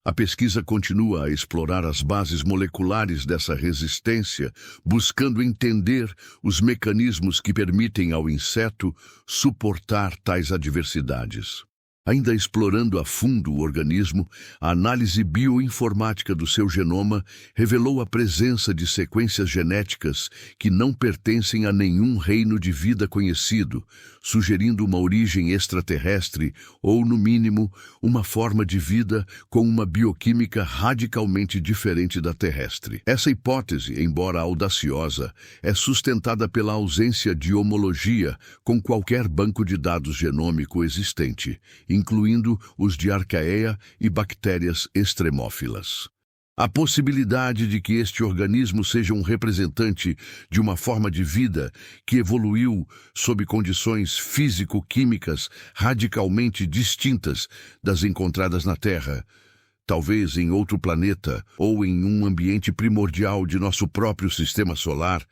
A pesquisa continua a explorar as bases moleculares dessa resistência, buscando entender os mecanismos que permitem ao inseto suportar tais adversidades. Ainda explorando a fundo o organismo, a análise bioinformática do seu genoma revelou a presença de sequências genéticas que não pertencem a nenhum reino de vida conhecido, sugerindo uma origem extraterrestre ou, no mínimo, uma forma de vida com uma bioquímica radicalmente diferente da terrestre. Essa hipótese, embora audaciosa, é sustentada pela ausência de homologia com qualquer banco de dados genômico existente, incluindo os de arqueia e bactérias extremófilas. A possibilidade de que este organismo seja um representante de uma forma de vida que evoluiu sob condições físico-químicas radicalmente distintas das encontradas na Terra, talvez em outro planeta ou em um ambiente primordial de nosso próprio sistema solar,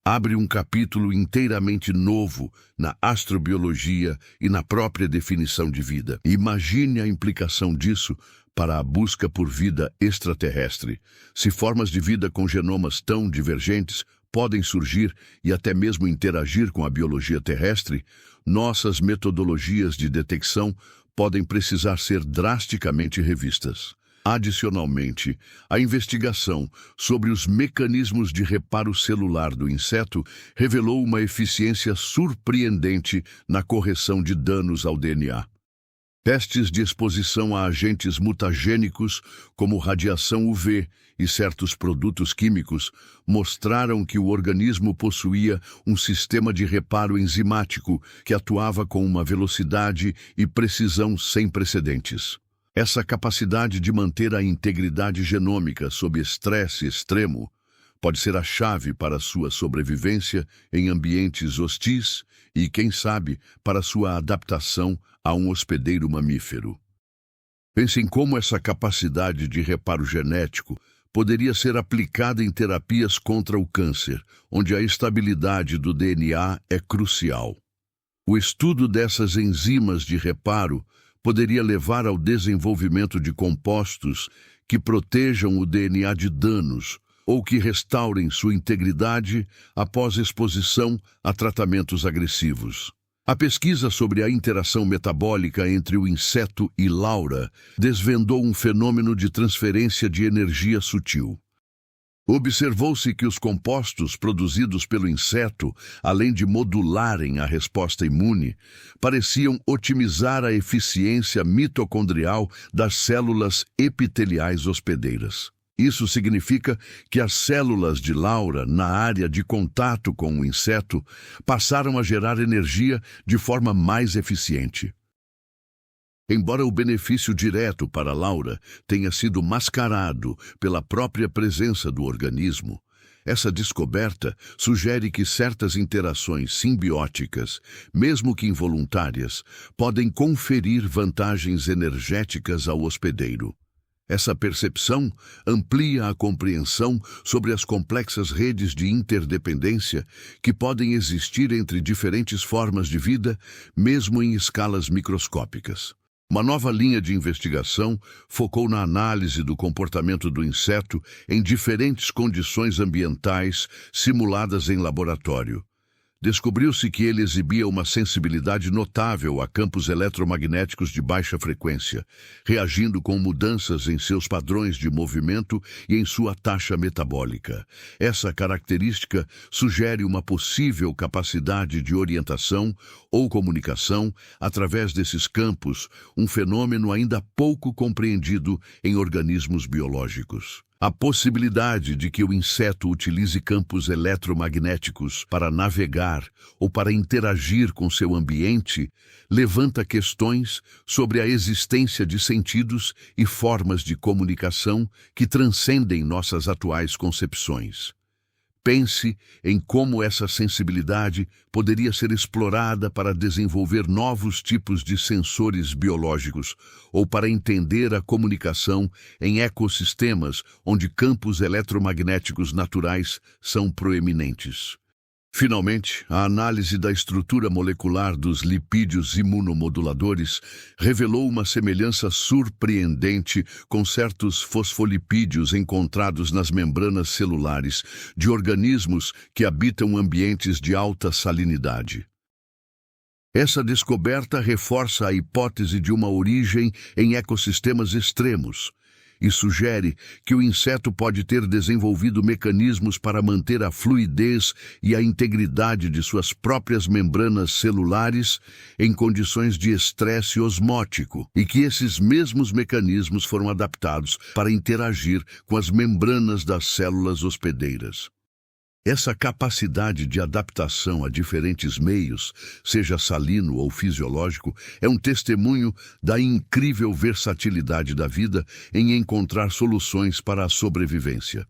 abre um capítulo inteiramente novo na astrobiologia e na própria definição de vida. Imagine a implicação disso para a busca por vida extraterrestre. Se formas de vida com genomas tão divergentes podem surgir e até mesmo interagir com a biologia terrestre, nossas metodologias de detecção podem precisar ser drasticamente revistas. Adicionalmente, a investigação sobre os mecanismos de reparo celular do inseto revelou uma eficiência surpreendente na correção de danos ao DNA. Testes de exposição a agentes mutagênicos, como radiação UV e certos produtos químicos, mostraram que o organismo possuía um sistema de reparo enzimático que atuava com uma velocidade e precisão sem precedentes. Essa capacidade de manter a integridade genômica sob estresse extremo pode ser a chave para sua sobrevivência em ambientes hostis e, quem sabe, para sua adaptação a um hospedeiro mamífero. Pense em como essa capacidade de reparo genético poderia ser aplicada em terapias contra o câncer, onde a estabilidade do DNA é crucial. O estudo dessas enzimas de reparo poderia levar ao desenvolvimento de compostos que protejam o DNA de danos ou que restaurem sua integridade após exposição a tratamentos agressivos. A pesquisa sobre a interação metabólica entre o inseto e Laura desvendou um fenômeno de transferência de energia sutil. Observou-se que os compostos produzidos pelo inseto, além de modularem a resposta imune, pareciam otimizar a eficiência mitocondrial das células epiteliais hospedeiras. Isso significa que as células de Laura, na área de contato com o inseto, passaram a gerar energia de forma mais eficiente. Embora o benefício direto para Laura tenha sido mascarado pela própria presença do organismo, essa descoberta sugere que certas interações simbióticas, mesmo que involuntárias, podem conferir vantagens energéticas ao hospedeiro. Essa percepção amplia a compreensão sobre as complexas redes de interdependência que podem existir entre diferentes formas de vida, mesmo em escalas microscópicas. Uma nova linha de investigação focou na análise do comportamento do inseto em diferentes condições ambientais simuladas em laboratório. Descobriu-se que ele exibia uma sensibilidade notável a campos eletromagnéticos de baixa frequência, reagindo com mudanças em seus padrões de movimento e em sua taxa metabólica. Essa característica sugere uma possível capacidade de orientação ou comunicação através desses campos, um fenômeno ainda pouco compreendido em organismos biológicos. A possibilidade de que o inseto utilize campos eletromagnéticos para navegar ou para interagir com seu ambiente levanta questões sobre a existência de sentidos e formas de comunicação que transcendem nossas atuais concepções. Pense em como essa sensibilidade poderia ser explorada para desenvolver novos tipos de sensores biológicos ou para entender a comunicação em ecossistemas onde campos eletromagnéticos naturais são proeminentes. Finalmente, a análise da estrutura molecular dos lipídios imunomoduladores revelou uma semelhança surpreendente com certos fosfolipídios encontrados nas membranas celulares de organismos que habitam ambientes de alta salinidade. Essa descoberta reforça a hipótese de uma origem em ecossistemas extremos e sugere que o inseto pode ter desenvolvido mecanismos para manter a fluidez e a integridade de suas próprias membranas celulares em condições de estresse osmótico, e que esses mesmos mecanismos foram adaptados para interagir com as membranas das células hospedeiras. Essa capacidade de adaptação a diferentes meios, seja salino ou fisiológico, é um testemunho da incrível versatilidade da vida em encontrar soluções para a sobrevivência.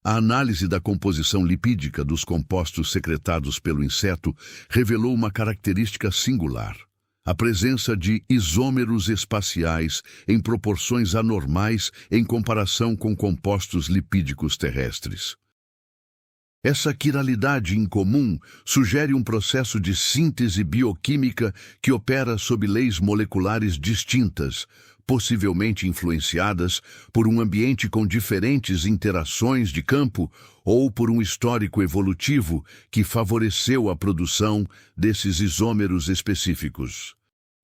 A análise da composição lipídica dos compostos secretados pelo inseto revelou uma característica singular: a presença de isômeros espaciais em proporções anormais em comparação com compostos lipídicos terrestres. Essa quiralidade incomum sugere um processo de síntese bioquímica que opera sob leis moleculares distintas, possivelmente influenciadas por um ambiente com diferentes interações de campo ou por um histórico evolutivo que favoreceu a produção desses isômeros específicos.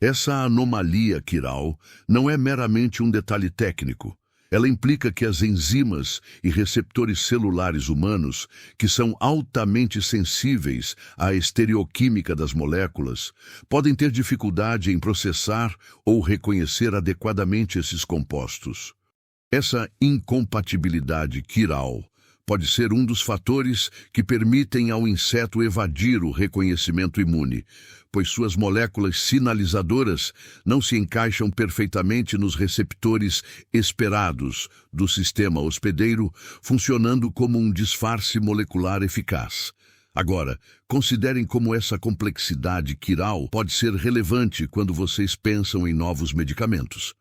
Essa anomalia quiral não é meramente um detalhe técnico. Ela implica que as enzimas e receptores celulares humanos, que são altamente sensíveis à estereoquímica das moléculas, podem ter dificuldade em processar ou reconhecer adequadamente esses compostos. Essa incompatibilidade quiral pode ser um dos fatores que permitem ao inseto evadir o reconhecimento imune, pois suas moléculas sinalizadoras não se encaixam perfeitamente nos receptores esperados do sistema hospedeiro, funcionando como um disfarce molecular eficaz. Agora, considerem como essa complexidade quiral pode ser relevante quando vocês pensam em novos medicamentos.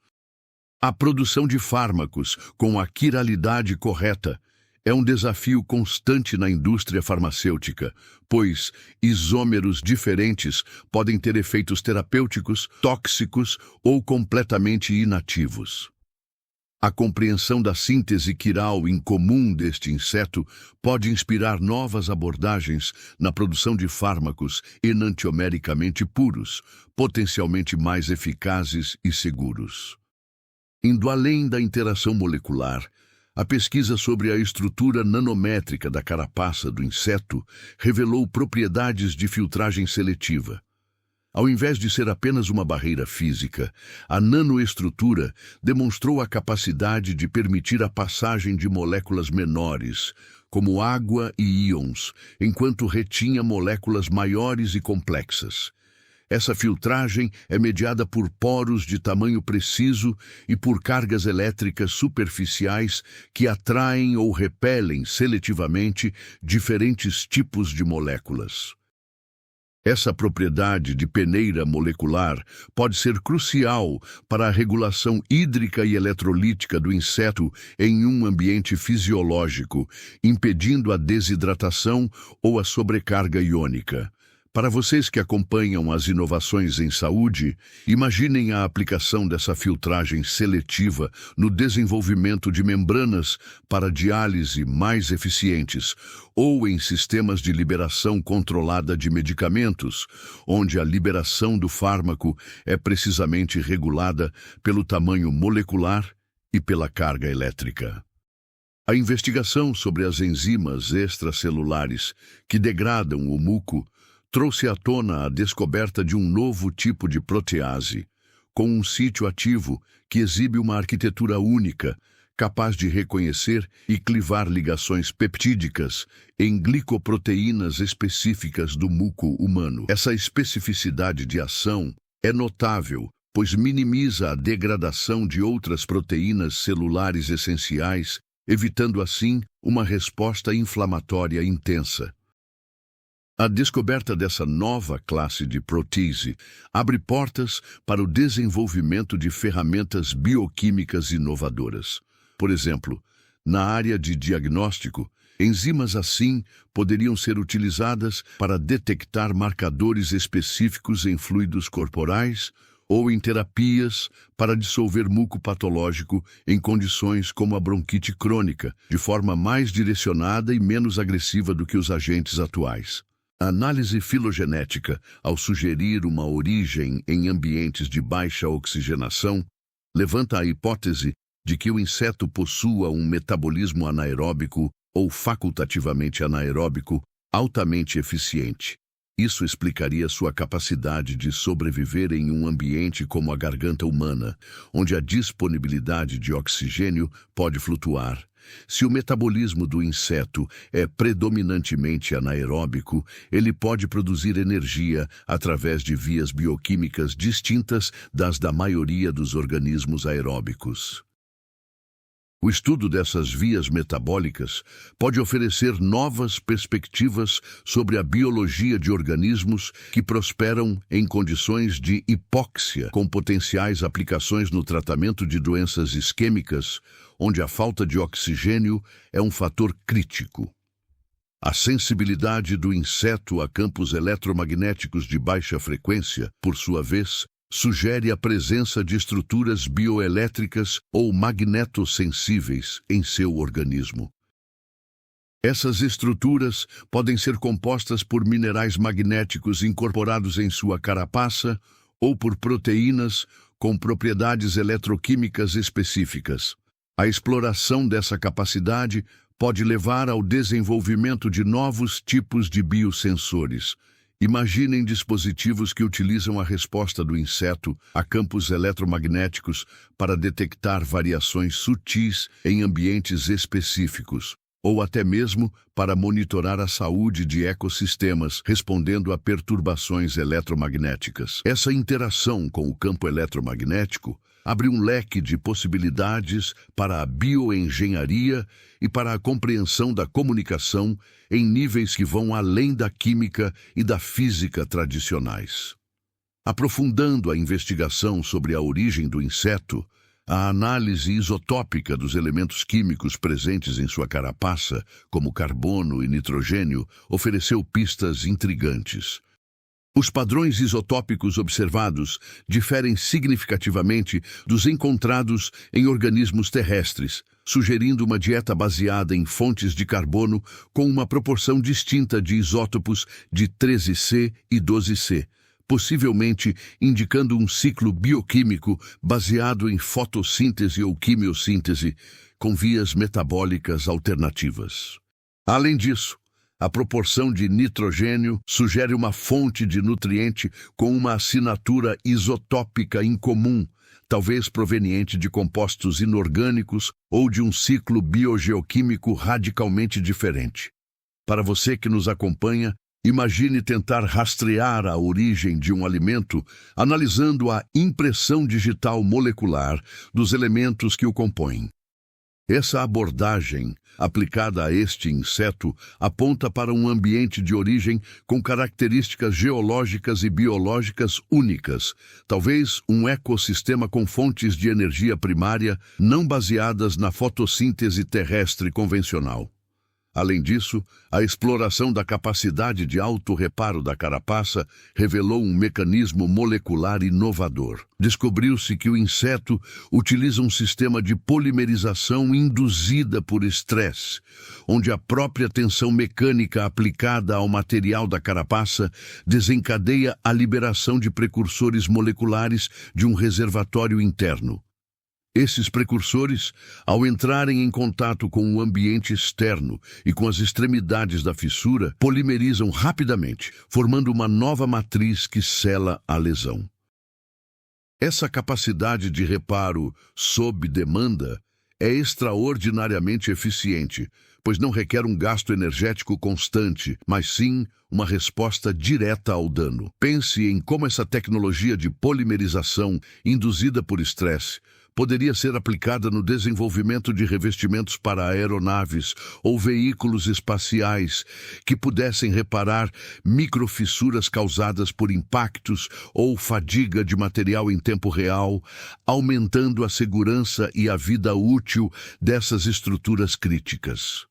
A produção de fármacos com a quiralidade correta é um desafio constante na indústria farmacêutica, pois isômeros diferentes podem ter efeitos terapêuticos, tóxicos ou completamente inativos. A compreensão da síntese quiral incomum deste inseto pode inspirar novas abordagens na produção de fármacos enantiomericamente puros, potencialmente mais eficazes e seguros. Indo além da interação molecular, a pesquisa sobre a estrutura nanométrica da carapaça do inseto revelou propriedades de filtragem seletiva. Ao invés de ser apenas uma barreira física, a nanoestrutura demonstrou a capacidade de permitir a passagem de moléculas menores, como água e íons, enquanto retinha moléculas maiores e complexas. Essa filtragem é mediada por poros de tamanho preciso e por cargas elétricas superficiais que atraem ou repelem seletivamente diferentes tipos de moléculas. Essa propriedade de peneira molecular pode ser crucial para a regulação hídrica e eletrolítica do inseto em um ambiente fisiológico, impedindo a desidratação ou a sobrecarga iônica. Para vocês que acompanham as inovações em saúde, imaginem a aplicação dessa filtragem seletiva no desenvolvimento de membranas para diálise mais eficientes ou em sistemas de liberação controlada de medicamentos, onde a liberação do fármaco é precisamente regulada pelo tamanho molecular e pela carga elétrica. A investigação sobre as enzimas extracelulares que degradam o muco trouxe à tona a descoberta de um novo tipo de protease, com um sítio ativo que exibe uma arquitetura única, capaz de reconhecer e clivar ligações peptídicas em glicoproteínas específicas do muco humano. Essa especificidade de ação é notável, pois minimiza a degradação de outras proteínas celulares essenciais, evitando assim uma resposta inflamatória intensa. A descoberta dessa nova classe de protease abre portas para o desenvolvimento de ferramentas bioquímicas inovadoras. Por exemplo, na área de diagnóstico, enzimas assim poderiam ser utilizadas para detectar marcadores específicos em fluidos corporais ou em terapias para dissolver muco patológico em condições como a bronquite crônica, de forma mais direcionada e menos agressiva do que os agentes atuais. A análise filogenética, ao sugerir uma origem em ambientes de baixa oxigenação, levanta a hipótese de que o inseto possua um metabolismo anaeróbico ou facultativamente anaeróbico altamente eficiente. Isso explicaria sua capacidade de sobreviver em um ambiente como a garganta humana, onde a disponibilidade de oxigênio pode flutuar. Se o metabolismo do inseto é predominantemente anaeróbico, ele pode produzir energia através de vias bioquímicas distintas das da maioria dos organismos aeróbicos. O estudo dessas vias metabólicas pode oferecer novas perspectivas sobre a biologia de organismos que prosperam em condições de hipóxia, com potenciais aplicações no tratamento de doenças isquêmicas, onde a falta de oxigênio é um fator crítico. A sensibilidade do inseto a campos eletromagnéticos de baixa frequência, por sua vez, sugere a presença de estruturas bioelétricas ou magnetossensíveis em seu organismo. Essas estruturas podem ser compostas por minerais magnéticos incorporados em sua carapaça ou por proteínas com propriedades eletroquímicas específicas. A exploração dessa capacidade pode levar ao desenvolvimento de novos tipos de biosensores. Imaginem dispositivos que utilizam a resposta do inseto a campos eletromagnéticos para detectar variações sutis em ambientes específicos, ou até mesmo para monitorar a saúde de ecossistemas respondendo a perturbações eletromagnéticas. Essa interação com o campo eletromagnético abre um leque de possibilidades para a bioengenharia e para a compreensão da comunicação em níveis que vão além da química e da física tradicionais. Aprofundando a investigação sobre a origem do inseto, A análise isotópica dos elementos químicos presentes em sua carapaça, como carbono e nitrogênio, ofereceu pistas intrigantes. Os padrões isotópicos observados diferem significativamente dos encontrados em organismos terrestres, sugerindo uma dieta baseada em fontes de carbono com uma proporção distinta de isótopos de 13C e 12C, possivelmente indicando um ciclo bioquímico baseado em fotossíntese ou quimiossíntese, com vias metabólicas alternativas. Além disso, a proporção de nitrogênio sugere uma fonte de nutriente com uma assinatura isotópica incomum, talvez proveniente de compostos inorgânicos ou de um ciclo biogeoquímico radicalmente diferente. Para você que nos acompanha, imagine tentar rastrear a origem de um alimento analisando a impressão digital molecular dos elementos que o compõem. Essa abordagem, aplicada a este inseto, aponta para um ambiente de origem com características geológicas e biológicas únicas, talvez um ecossistema com fontes de energia primária não baseadas na fotossíntese terrestre convencional. Além disso, a exploração da capacidade de autorreparo da carapaça revelou um mecanismo molecular inovador. Descobriu-se que o inseto utiliza um sistema de polimerização induzida por estresse, onde a própria tensão mecânica aplicada ao material da carapaça desencadeia a liberação de precursores moleculares de um reservatório interno. Esses precursores, ao entrarem em contato com o ambiente externo e com as extremidades da fissura, polimerizam rapidamente, formando uma nova matriz que sela a lesão. Essa capacidade de reparo sob demanda é extraordinariamente eficiente, pois não requer um gasto energético constante, mas sim uma resposta direta ao dano. Pense em como essa tecnologia de polimerização induzida por estresse poderia ser aplicada no desenvolvimento de revestimentos para aeronaves ou veículos espaciais que pudessem reparar microfissuras causadas por impactos ou fadiga de material em tempo real, aumentando a segurança e a vida útil dessas estruturas críticas.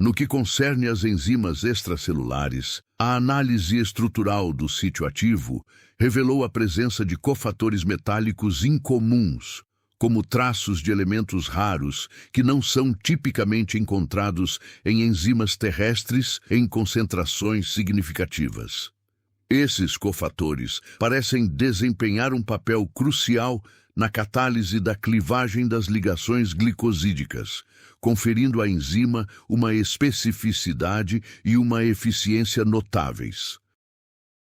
No que concerne às enzimas extracelulares, a análise estrutural do sítio ativo revelou a presença de cofatores metálicos incomuns, como traços de elementos raros que não são tipicamente encontrados em enzimas terrestres em concentrações significativas. Esses cofatores parecem desempenhar um papel crucial na catálise da clivagem das ligações glicosídicas, conferindo à enzima uma especificidade e uma eficiência notáveis.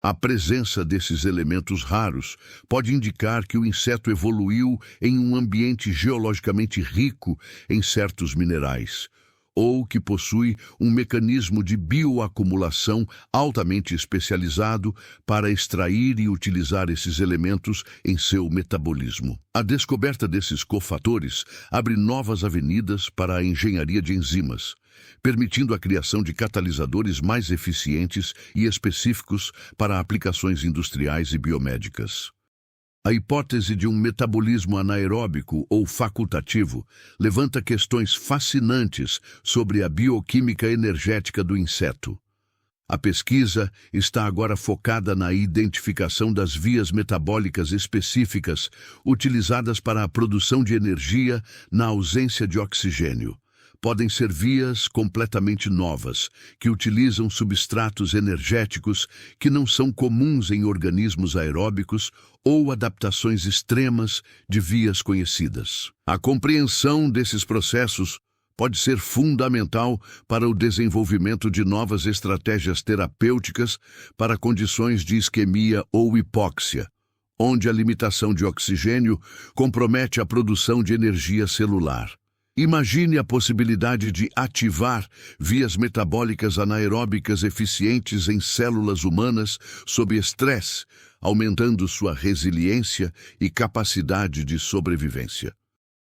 A presença desses elementos raros pode indicar que o inseto evoluiu em um ambiente geologicamente rico em certos minerais, ou que possui um mecanismo de bioacumulação altamente especializado para extrair e utilizar esses elementos em seu metabolismo. A descoberta desses cofatores abre novas avenidas para a engenharia de enzimas, permitindo a criação de catalisadores mais eficientes e específicos para aplicações industriais e biomédicas. A hipótese de um metabolismo anaeróbico ou facultativo levanta questões fascinantes sobre a bioquímica energética do inseto. A pesquisa está agora focada na identificação das vias metabólicas específicas utilizadas para a produção de energia na ausência de oxigênio. Podem ser vias completamente novas, que utilizam substratos energéticos que não são comuns em organismos aeróbicos ou adaptações extremas de vias conhecidas. A compreensão desses processos pode ser fundamental para o desenvolvimento de novas estratégias terapêuticas para condições de isquemia ou hipóxia, onde a limitação de oxigênio compromete a produção de energia celular. Imagine a possibilidade de ativar vias metabólicas anaeróbicas eficientes em células humanas sob estresse, aumentando sua resiliência e capacidade de sobrevivência.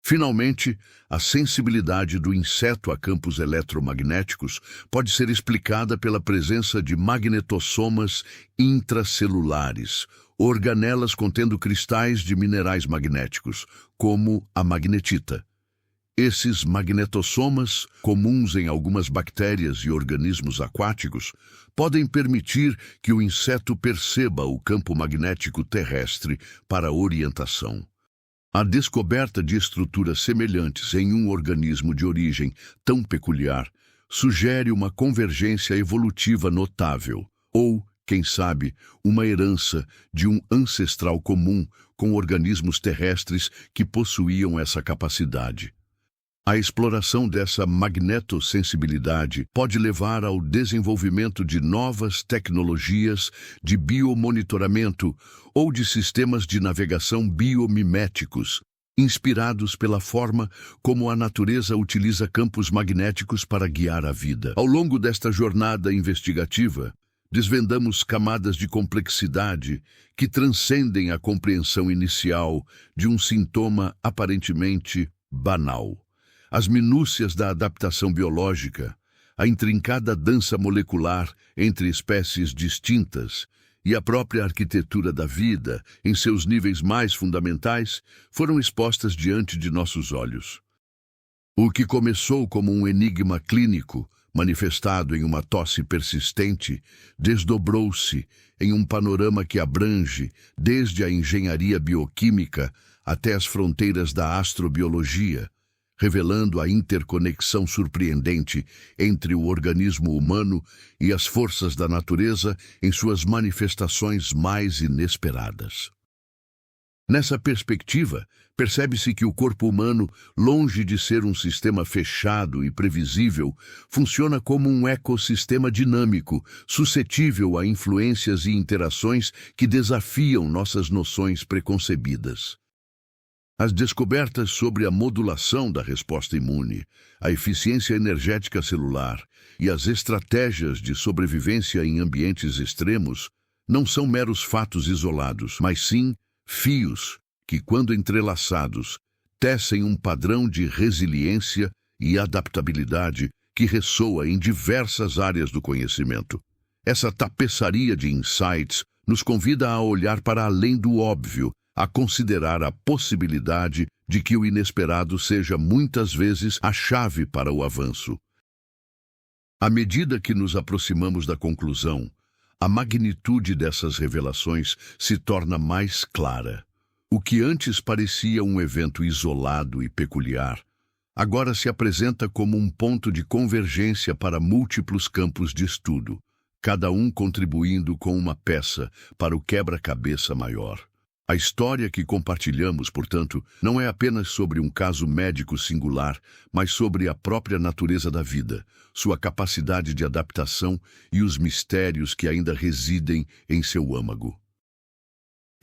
Finalmente, a sensibilidade do inseto a campos eletromagnéticos pode ser explicada pela presença de magnetossomas intracelulares, organelas contendo cristais de minerais magnéticos, como a magnetita. Esses magnetossomas, comuns em algumas bactérias e organismos aquáticos, podem permitir que o inseto perceba o campo magnético terrestre para orientação. A descoberta de estruturas semelhantes em um organismo de origem tão peculiar sugere uma convergência evolutiva notável, ou, quem sabe, uma herança de um ancestral comum com organismos terrestres que possuíam essa capacidade. A exploração dessa magnetossensibilidade pode levar ao desenvolvimento de novas tecnologias de biomonitoramento ou de sistemas de navegação biomiméticos, inspirados pela forma como a natureza utiliza campos magnéticos para guiar a vida. Ao longo desta jornada investigativa, desvendamos camadas de complexidade que transcendem a compreensão inicial de um sintoma aparentemente banal. As minúcias da adaptação biológica, a intrincada dança molecular entre espécies distintas e a própria arquitetura da vida, em seus níveis mais fundamentais, foram expostas diante de nossos olhos. O que começou como um enigma clínico, manifestado em uma tosse persistente, desdobrou-se em um panorama que abrange desde a engenharia bioquímica até as fronteiras da astrobiologia, revelando a interconexão surpreendente entre o organismo humano e as forças da natureza em suas manifestações mais inesperadas. Nessa perspectiva, percebe-se que o corpo humano, longe de ser um sistema fechado e previsível, funciona como um ecossistema dinâmico, suscetível a influências e interações que desafiam nossas noções preconcebidas. As descobertas sobre a modulação da resposta imune, a eficiência energética celular e as estratégias de sobrevivência em ambientes extremos não são meros fatos isolados, mas sim fios que, quando entrelaçados, tecem um padrão de resiliência e adaptabilidade que ressoa em diversas áreas do conhecimento. Essa tapeçaria de insights nos convida a olhar para além do óbvio, a considerar a possibilidade de que o inesperado seja muitas vezes a chave para o avanço. À medida que nos aproximamos da conclusão, a magnitude dessas revelações se torna mais clara. O que antes parecia um evento isolado e peculiar, agora se apresenta como um ponto de convergência para múltiplos campos de estudo, cada um contribuindo com uma peça para o quebra-cabeça maior. A história que compartilhamos, portanto, não é apenas sobre um caso médico singular, mas sobre a própria natureza da vida, sua capacidade de adaptação e os mistérios que ainda residem em seu âmago.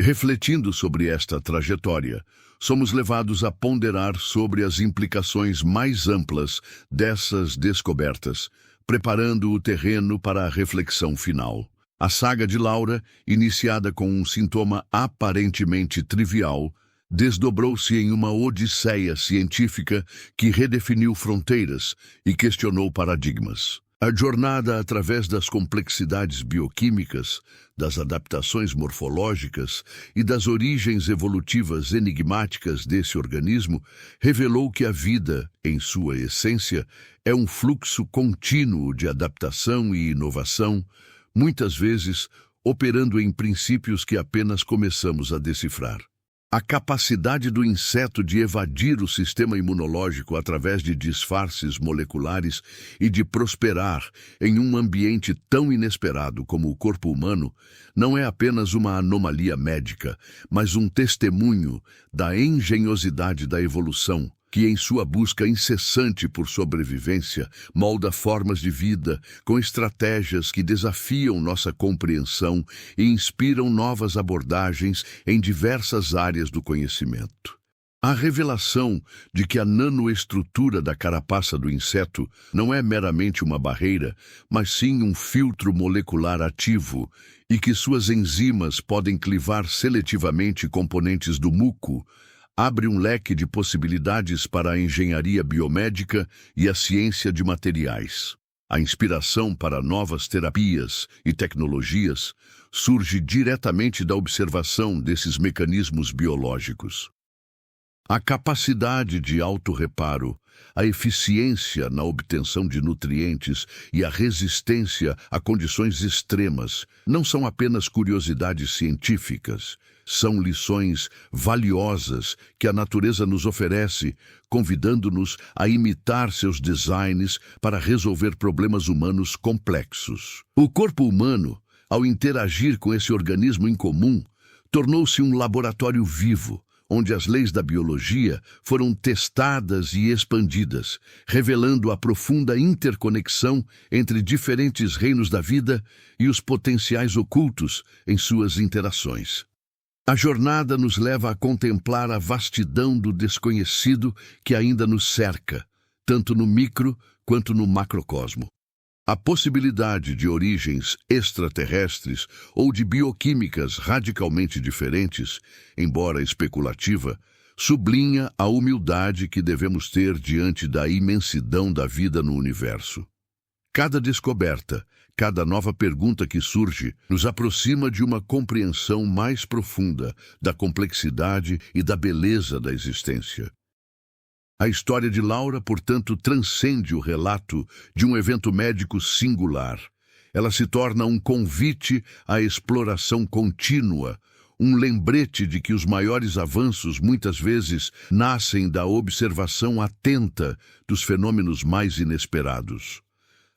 Refletindo sobre esta trajetória, somos levados a ponderar sobre as implicações mais amplas dessas descobertas, preparando o terreno para a reflexão final. A saga de Laura, iniciada com um sintoma aparentemente trivial, desdobrou-se em uma odisseia científica que redefiniu fronteiras e questionou paradigmas. A jornada através das complexidades bioquímicas, das adaptações morfológicas e das origens evolutivas enigmáticas desse organismo revelou que a vida, em sua essência, é um fluxo contínuo de adaptação e inovação, muitas vezes operando em princípios que apenas começamos a decifrar. A capacidade do inseto de evadir o sistema imunológico através de disfarces moleculares e de prosperar em um ambiente tão inesperado como o corpo humano não é apenas uma anomalia médica, mas um testemunho da engenhosidade da evolução, que em sua busca incessante por sobrevivência molda formas de vida com estratégias que desafiam nossa compreensão e inspiram novas abordagens em diversas áreas do conhecimento. A revelação de que a nanoestrutura da carapaça do inseto não é meramente uma barreira, mas sim um filtro molecular ativo e que suas enzimas podem clivar seletivamente componentes do muco, abre um leque de possibilidades para a engenharia biomédica e a ciência de materiais. A inspiração para novas terapias e tecnologias surge diretamente da observação desses mecanismos biológicos. A capacidade de autorreparo, a eficiência na obtenção de nutrientes e a resistência a condições extremas não são apenas curiosidades científicas, são lições valiosas que a natureza nos oferece, convidando-nos a imitar seus designs para resolver problemas humanos complexos. O corpo humano, ao interagir com esse organismo incomum, tornou-se um laboratório vivo, onde as leis da biologia foram testadas e expandidas, revelando a profunda interconexão entre diferentes reinos da vida e os potenciais ocultos em suas interações. A jornada nos leva a contemplar a vastidão do desconhecido que ainda nos cerca, tanto no micro quanto no macrocosmo. A possibilidade de origens extraterrestres ou de bioquímicas radicalmente diferentes, embora especulativa, sublinha a humildade que devemos ter diante da imensidão da vida no universo. Cada descoberta, cada nova pergunta que surge, nos aproxima de uma compreensão mais profunda da complexidade e da beleza da existência. A história de Laura, portanto, transcende o relato de um evento médico singular. Ela se torna um convite à exploração contínua, um lembrete de que os maiores avanços muitas vezes nascem da observação atenta dos fenômenos mais inesperados.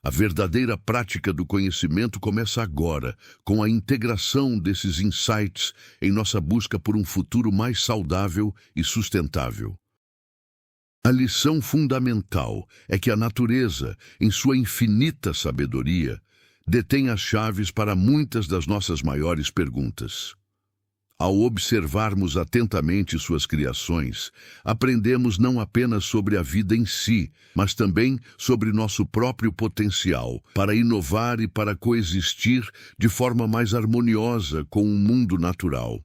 A verdadeira prática do conhecimento começa agora, com a integração desses insights em nossa busca por um futuro mais saudável e sustentável. A lição fundamental é que a natureza, em sua infinita sabedoria, detém as chaves para muitas das nossas maiores perguntas. Ao observarmos atentamente suas criações, aprendemos não apenas sobre a vida em si, mas também sobre nosso próprio potencial para inovar e para coexistir de forma mais harmoniosa com o mundo natural.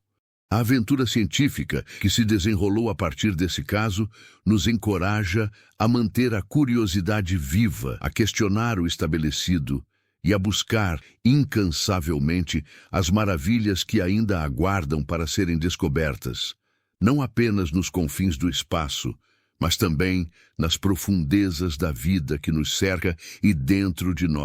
A aventura científica que se desenrolou a partir desse caso nos encoraja a manter a curiosidade viva, a questionar o estabelecido e a buscar incansavelmente as maravilhas que ainda aguardam para serem descobertas, não apenas nos confins do espaço, mas também nas profundezas da vida que nos cerca e dentro de nós.